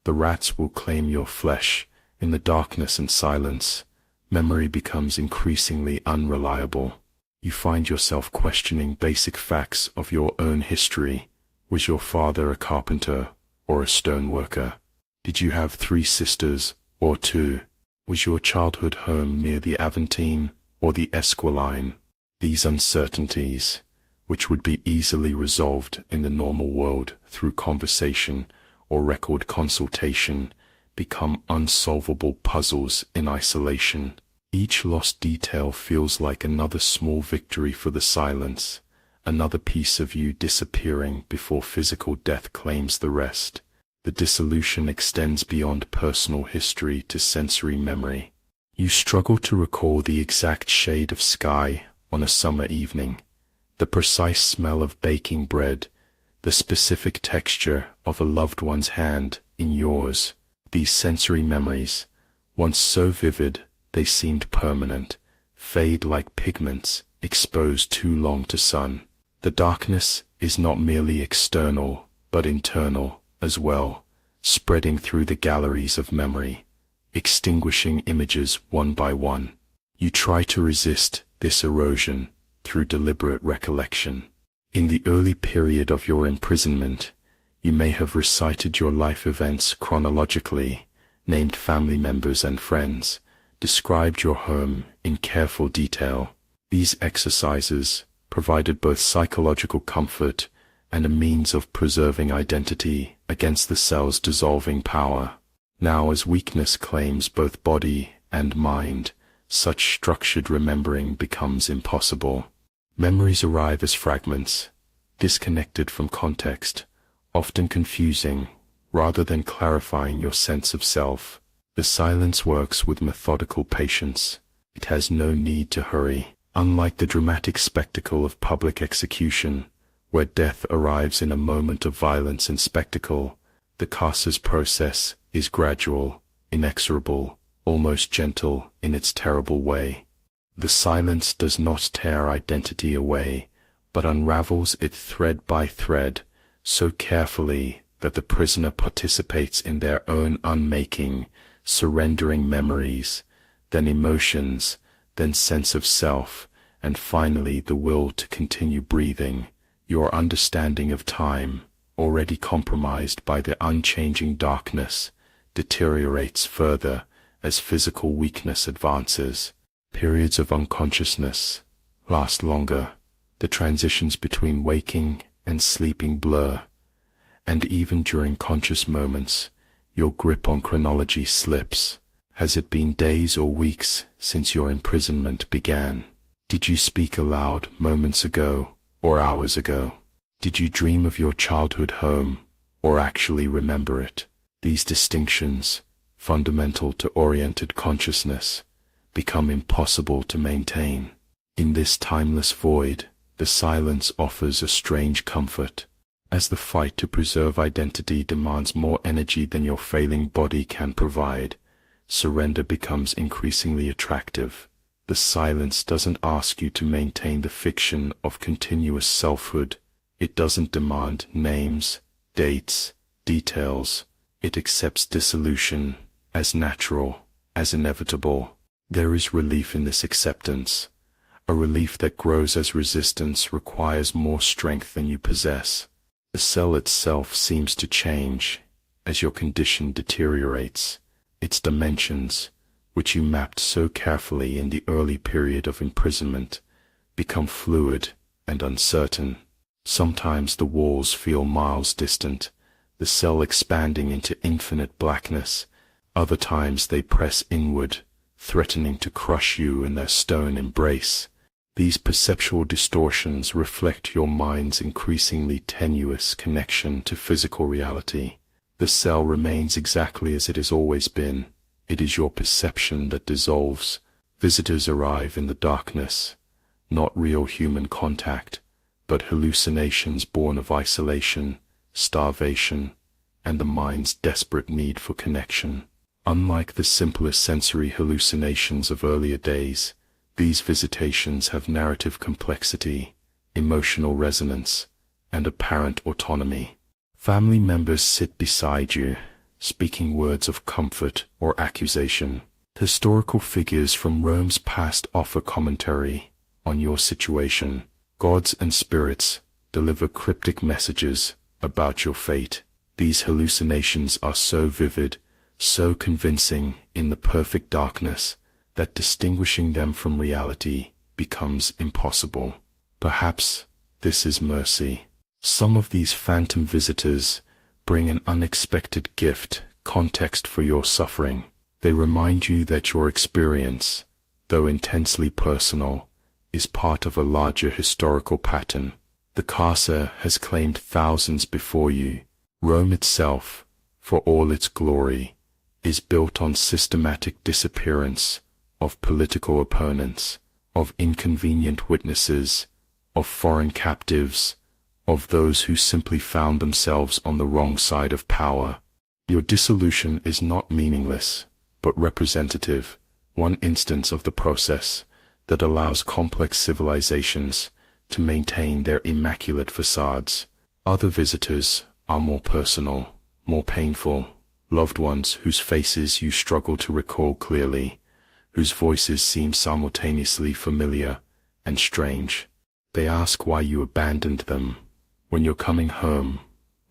The rats will claim your flesh. In the darkness and silence, memory becomes increasingly unreliable. You find yourself questioning basic facts of your own history. Was your father a carpenter or a stoneworker? Did you have 3 sisters or 2? Was your childhood home near the Aventine or the Esquiline? These uncertainties, which would be easily resolved in the normal world through conversation or record consultation, become unsolvable puzzles in isolation. Each lost detail feels like another small victory for the silence, another piece of you disappearing before physical death claims the rest. The dissolution extends beyond personal history to sensory memory. You struggle to recall the exact shade of sky on a summer evening, the precise smell of baking bread, the specific texture of a loved one's hand in yours. These sensory memories, once so vivid they seemed permanent, fade like pigments exposed too long to sun. The darkness is not merely external, but internal as well, spreading through the galleries of memory, extinguishing images one by one. You try to resist this erosion through deliberate recollection. In the early period of your imprisonment, you may have recited your life events chronologically, named family members and friends, described your home in careful detail. These exercises provided both psychological comfort and a means of preserving identity against the cell's dissolving power. Now, as weakness claims both body and mind, such structured remembering becomes impossible. Memories arrive as fragments, disconnected from context, often confusing, rather than clarifying your sense of self. The silence works with methodical patience. It has no need to hurry. Unlike the dramatic spectacle of public execution, where death arrives in a moment of violence and spectacle, the Casa's process is gradual, inexorable, almost gentle in its terrible way. The silence does not tear identity away, but unravels it thread by thread, so carefully that the prisoner participates in their own unmaking, surrendering memories, then emotions, then sense of self, and finally the will to continue breathing. Your understanding of time, already compromised by the unchanging darkness, deteriorates further as physical weakness advances. Periods of unconsciousness last longer. The transitions between waking and sleeping blur, and even during conscious moments, your grip on chronology slips. Has it been days or weeks since your imprisonment began? Did you speak aloud moments ago or hours ago? Did you dream of your childhood home or actually remember it? These distinctions, fundamental to oriented consciousness, become impossible to maintain. In this timeless void, the silence offers a strange comfort. As the fight to preserve identity demands more energy than your failing body can provide, surrender becomes increasingly attractive. The silence doesn't ask you to maintain the fiction of continuous selfhood. It doesn't demand names, dates, details. It accepts dissolution as natural, as inevitable. There is relief in this acceptance, a relief that grows as resistance requires more strength than you possess. The cell itself seems to change as your condition deteriorates. Its dimensions, which you mapped so carefully in the early period of imprisonment, become fluid and uncertain. Sometimes the walls feel miles distant, the cell expanding into infinite blackness. Other times they press inward, threatening to crush you in their stone embrace. These perceptual distortions reflect your mind's increasingly tenuous connection to physical reality. The cell remains exactly as it has always been. It is your perception that dissolves. Visitors arrive in the darkness, not real human contact, but hallucinations born of isolation, starvation, and the mind's desperate need for connection. Unlike the simpler sensory hallucinations of earlier days, these visitations have narrative complexity, emotional resonance, and apparent autonomy. Family members sit beside you, speaking words of comfort or accusation. Historical figures from Rome's past offer commentary on your situation. Gods and spirits deliver cryptic messages about your fate. These hallucinations are so vivid, so convincing in the perfect darkness, that distinguishing them from reality becomes impossible. Perhaps this is mercy. Some of these phantom visitors bring an unexpected gift, context for your suffering. They remind you that your experience, though intensely personal, is part of a larger historical pattern. The Casa has claimed thousands before you. Rome itself, for all its glory, is built on systematic disappearance of political opponents, of inconvenient witnesses, of foreign captives, of those who simply found themselves on the wrong side of power. Your dissolution is not meaningless, but representative, one instance of the process that allows complex civilizations to maintain their immaculate facades. Other visitors are more personal, more painful, loved ones whose faces you struggle to recall clearly, whose voices seem simultaneously familiar and strange. They ask why you abandoned them when you're coming home,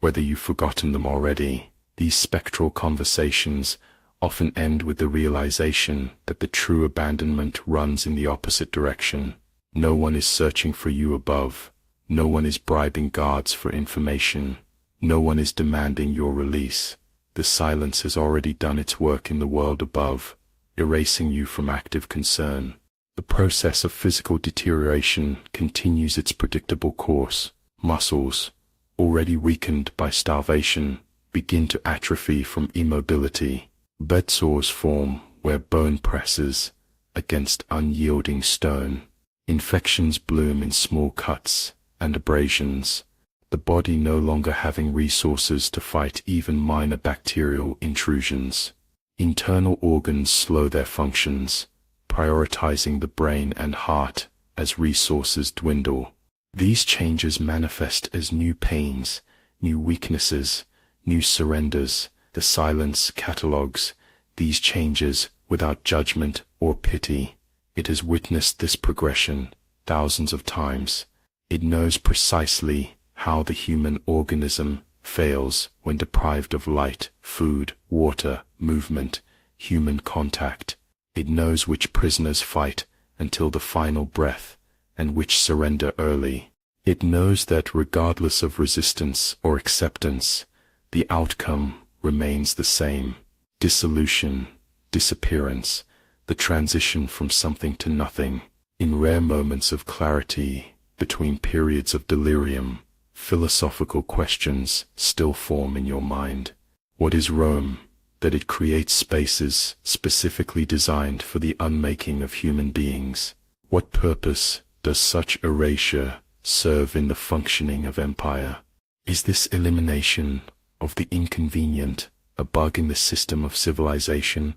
whether you've forgotten them already. These spectral conversations often end with the realization that the true abandonment runs in the opposite direction. No one is searching for you above. No one is bribing guards for information. No one is demanding your release. The silence has already done its work in the world above, erasing you from active concern. The process of physical deterioration continues its predictable course. Muscles, already weakened by starvation, begin to atrophy from immobility. Bed sores form where bone presses against unyielding stone. Infections bloom in small cuts and abrasions, the body no longer having resources to fight even minor bacterial intrusions. Internal organs slow their functions, prioritizing the brain and heart as resources dwindle. These changes manifest as new pains, new weaknesses, new surrenders. The silence catalogues these changes without judgment or pity. It has witnessed this progression thousands of times. It knows precisely how the human organism fails when deprived of light, food, water, movement, human contact. It knows which prisoners fight until the final breath and which surrender early. It knows that regardless of resistance or acceptance, the outcome remains the same: dissolution, disappearance, the transition from something to nothing. In rare moments of clarity, between periods of delirium, philosophical questions still form in your mind. What is Rome? That it creates spaces specifically designed for the unmaking of human beings. What purpose does such erasure serve in the functioning of empire? Is this elimination of the inconvenient a bug in the system of civilization,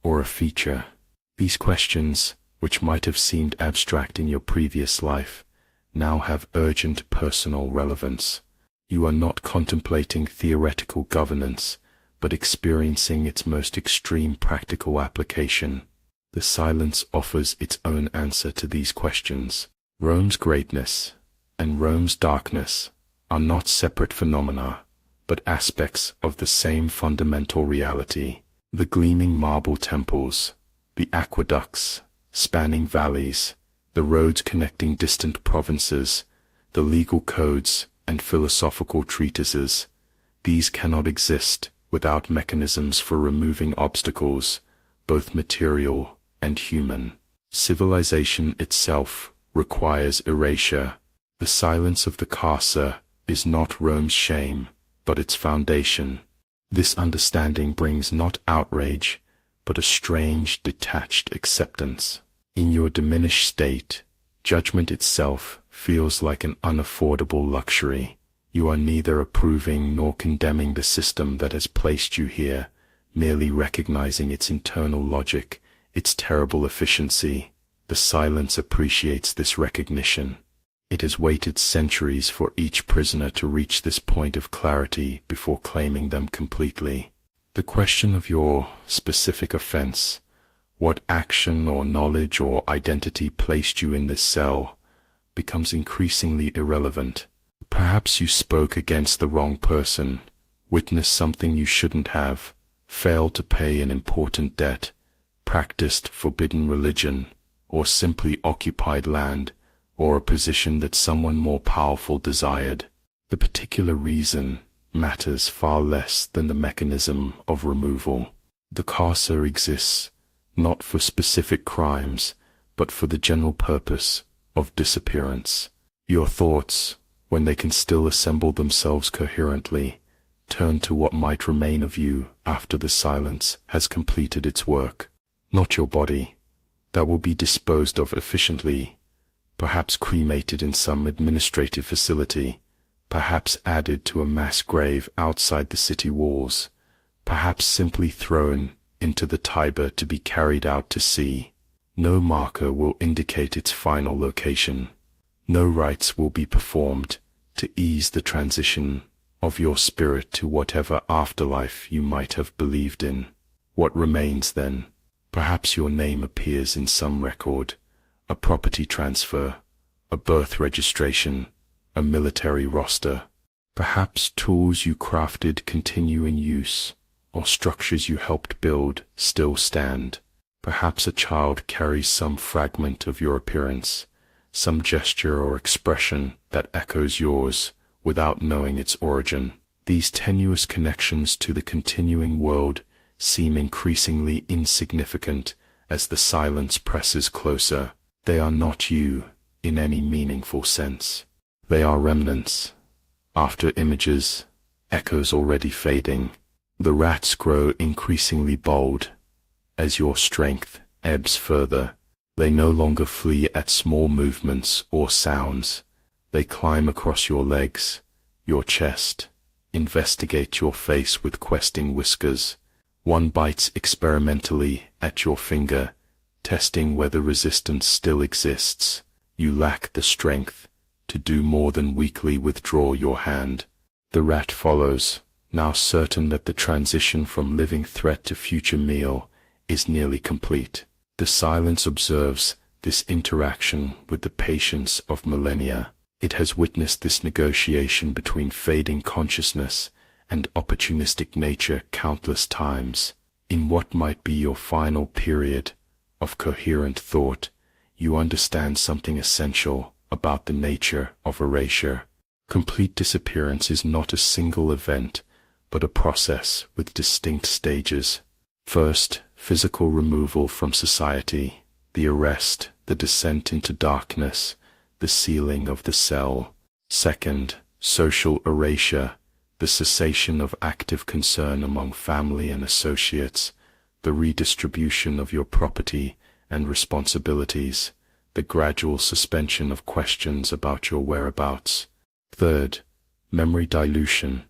or a feature? These questions, which might have seemed abstract in your previous life, now have urgent personal relevance. You are not contemplating theoretical governance, but experiencing its most extreme practical application. The silence offers its own answer to these questions. Rome's greatness and Rome's darkness are not separate phenomena, but aspects of the same fundamental reality. The gleaming marble temples, the aqueducts spanning valleys, the roads connecting distant provinces, the legal codes and philosophical treatises, these cannot exist without mechanisms for removing obstacles, both material and human. Civilization itself requires erasure. The silence of the carcer is not Rome's shame, but its foundation. This understanding brings not outrage, but a strange, detached acceptance. In your diminished state, judgment itself feels like an unaffordable luxury. You are neither approving nor condemning the system that has placed you here, merely recognizing its internal logic, its terrible efficiency. The silence appreciates this recognition. It has waited centuries for each prisoner to reach this point of clarity before claiming them completely. The question of your specific offense, what action or knowledge or identity placed you in this cell, becomes increasingly irrelevant. Perhaps you spoke against the wrong person, witnessed something you shouldn't have, failed to pay an important debt, practiced forbidden religion, or simply occupied land or a position that someone more powerful desired. The particular reason matters far less than the mechanism of removal. The carcer exists not for specific crimes, but for the general purpose of disappearance. Your thoughts, when they can still assemble themselves coherently, turn to what might remain of you after the silence has completed its work. Not your body, that will be disposed of efficiently, perhaps cremated in some administrative facility, perhaps added to a mass grave outside the city walls, perhaps simply thrown into the Tiber to be carried out to sea. No marker will indicate its final location. No rites will be performed to ease the transition of your spirit to whatever afterlife you might have believed in. What remains then? Perhaps your name appears in some record, a property transfer, a birth registration, a military roster. Perhaps tools you crafted continue in use, or structures you helped build still stand. Perhaps a child carries some fragment of your appearance, some gesture or expression that echoes yours without knowing its origin. These tenuous connections to the continuing world seem increasingly insignificant as the silence presses closer. They are not you in any meaningful sense. They are remnants, after images, echoes already fading. The rats grow increasingly bold as your strength ebbs further. They no longer flee at small movements or sounds. They climb across your legs, your chest, investigate your face with questing whiskers. One bites experimentally at your finger, testing whether resistance still exists. You lack the strength to do more than weakly withdraw your hand. The rat follows, now certain that the transition from living threat to future meal is nearly complete. The silence observes this interaction with the patience of millennia. It has witnessed this negotiation between fading consciousness and opportunistic nature countless times. In what might be your final period of coherent thought, you understand something essential about the nature of erasure. Complete disappearance is not a single event, but a process with distinct stages. First, physical removal from society, the arrest, the descent into darkness, the sealing of the cell. Second, social erasure, the cessation of active concern among family and associates, the redistribution of your property and responsibilities, the gradual suspension of questions about your whereabouts. Third, memory dilution,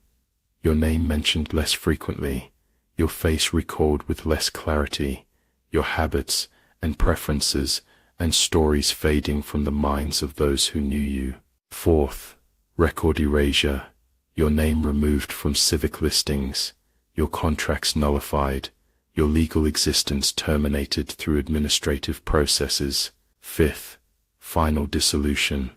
your name mentioned less frequently, your face recalled with less clarity, your habits and preferences and stories fading from the minds of those who knew you. Fourth, record erasure, your name removed from civic listings, your contracts nullified, your legal existence terminated through administrative processes. Fifth, final dissolution,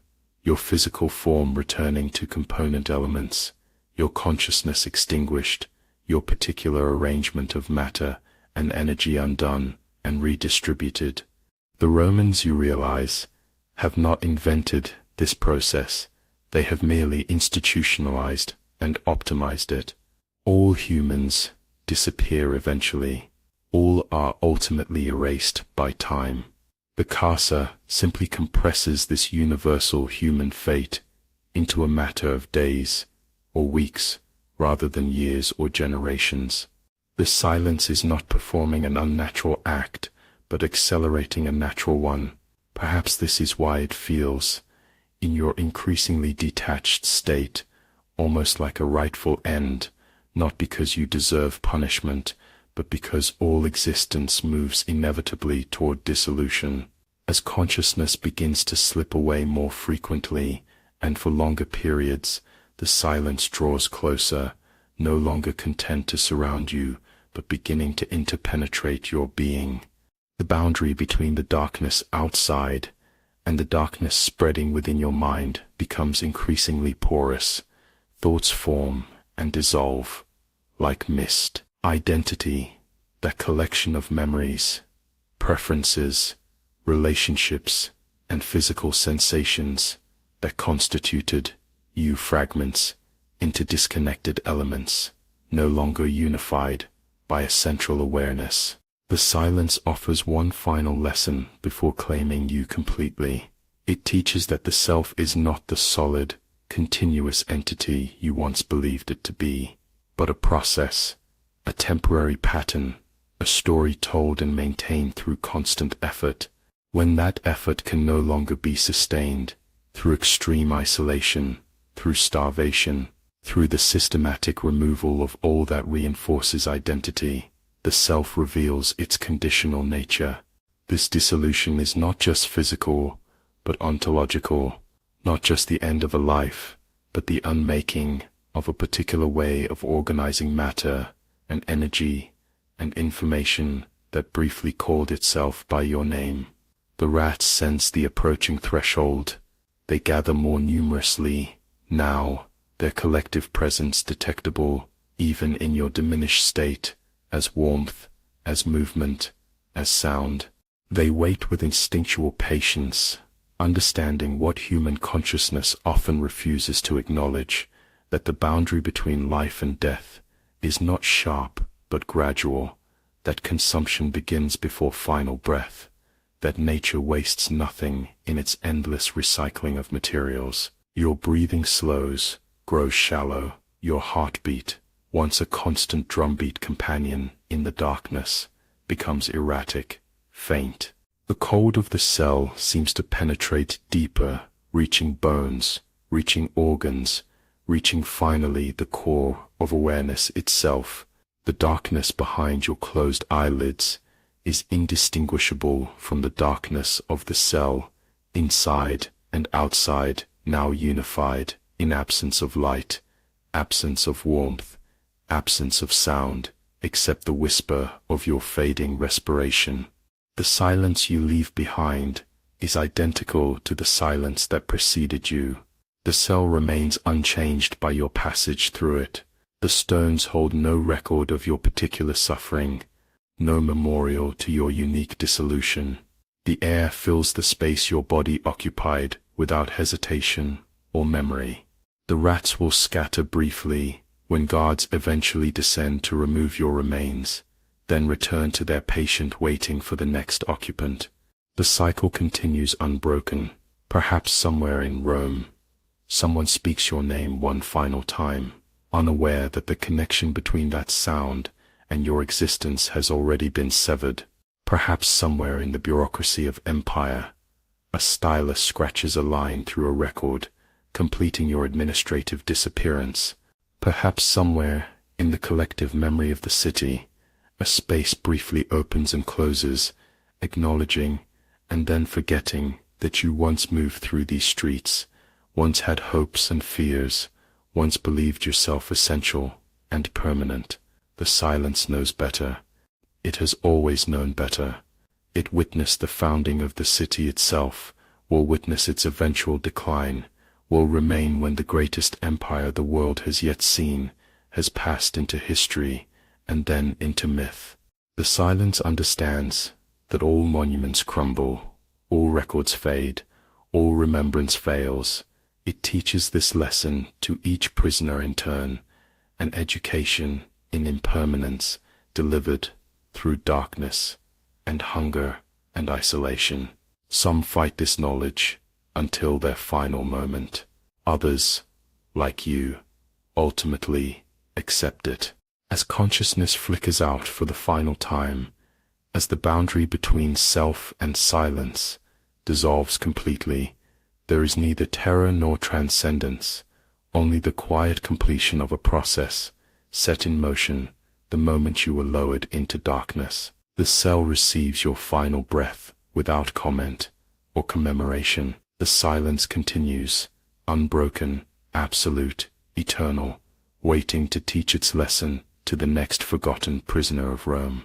your physical form returning to component elements, your consciousness extinguished, your particular arrangement of matter and energy undone and redistributed. The Romans, you realize, have not invented this process. They have merely institutionalized and optimized it. All humans disappear eventually. All are ultimately erased by time. The casa simply compresses this universal human fate into a matter of days or weeks rather than years or generations. The silence is not performing an unnatural act, but accelerating a natural one. Perhaps this is why it feels, in your increasingly detached state, almost like a rightful end, not because you deserve punishment, but because all existence moves inevitably toward dissolution. As consciousness begins to slip away more frequently and for longer periods, the silence draws closer, no longer content to surround you, but beginning to interpenetrate your being. The boundary between the darkness outside and the darkness spreading within your mind becomes increasingly porous. Thoughts form and dissolve like mist. Identity, that collection of memories, preferences, relationships, and physical sensations that constituted you, fragments into disconnected elements, no longer unified by a central awareness. The silence offers one final lesson before claiming you completely. It teaches that the self is not the solid, continuous entity you once believed it to be, but a process, a temporary pattern, a story told and maintained through constant effort. When that effort can no longer be sustained, through extreme isolation, through starvation, through the systematic removal of all that reinforces identity, the self reveals its conditional nature. This dissolution is not just physical, but ontological, not just the end of a life, but the unmaking of a particular way of organizing matter and energy and information that briefly called itself by your name. The rats sense the approaching threshold. They gather more numerously, now, their collective presence detectable, even in your diminished state, as warmth, as movement, as sound. They wait with instinctual patience, understanding what human consciousness often refuses to acknowledge, that the boundary between life and death is not sharp but gradual, that consumption begins before final breath, that nature wastes nothing in its endless recycling of materials. Your breathing slows, grows shallow, your heartbeat, once a constant drumbeat companion in the darkness, becomes erratic, faint. The cold of the cell seems to penetrate deeper, reaching bones, reaching organs, reaching finally the core of awareness itself. The darkness behind your closed eyelids is indistinguishable from the darkness of the cell, inside and outside, now unified, in absence of light, absence of warmth, absence of sound, except the whisper of your fading respiration. The silence you leave behind is identical to the silence that preceded you. The cell remains unchanged by your passage through it. The stones hold no record of your particular suffering, no memorial to your unique dissolution. The air fills the space your body occupied without hesitation or memory. The rats will scatter briefly when guards eventually descend to remove your remains, then return to their patient waiting for the next occupant. The cycle continues unbroken. Perhaps somewhere in Rome, someone speaks your name one final time, unaware that the connection between that sound and your existence has already been severed. Perhaps somewhere in the bureaucracy of empire, a stylus scratches a line through a record, completing your administrative disappearance. Perhaps somewhere in the collective memory of the city, a space briefly opens and closes, acknowledging and then forgetting that you once moved through these streets, once had hopes and fears, once believed yourself essential and permanent. The silence knows better. It has always known better. It witnessed the founding of the city itself, will witness its eventual decline, will remain when the greatest empire the world has yet seen has passed into history and then into myth. The silence understands that all monuments crumble, all records fade, all remembrance fails. It teaches this lesson to each prisoner in turn, an education in impermanence delivered through darkness and hunger and isolation. Some fight this knowledge until their final moment. Others, like you, ultimately accept it. As consciousness flickers out for the final time, as the boundary between self and silence dissolves completely, there is neither terror nor transcendence, only the quiet completion of a process set in motion the moment you were lowered into darkness. The cell receives your final breath without comment or commemoration. The silence continues, unbroken, absolute, eternal, waiting to teach its lesson to the next forgotten prisoner of Rome.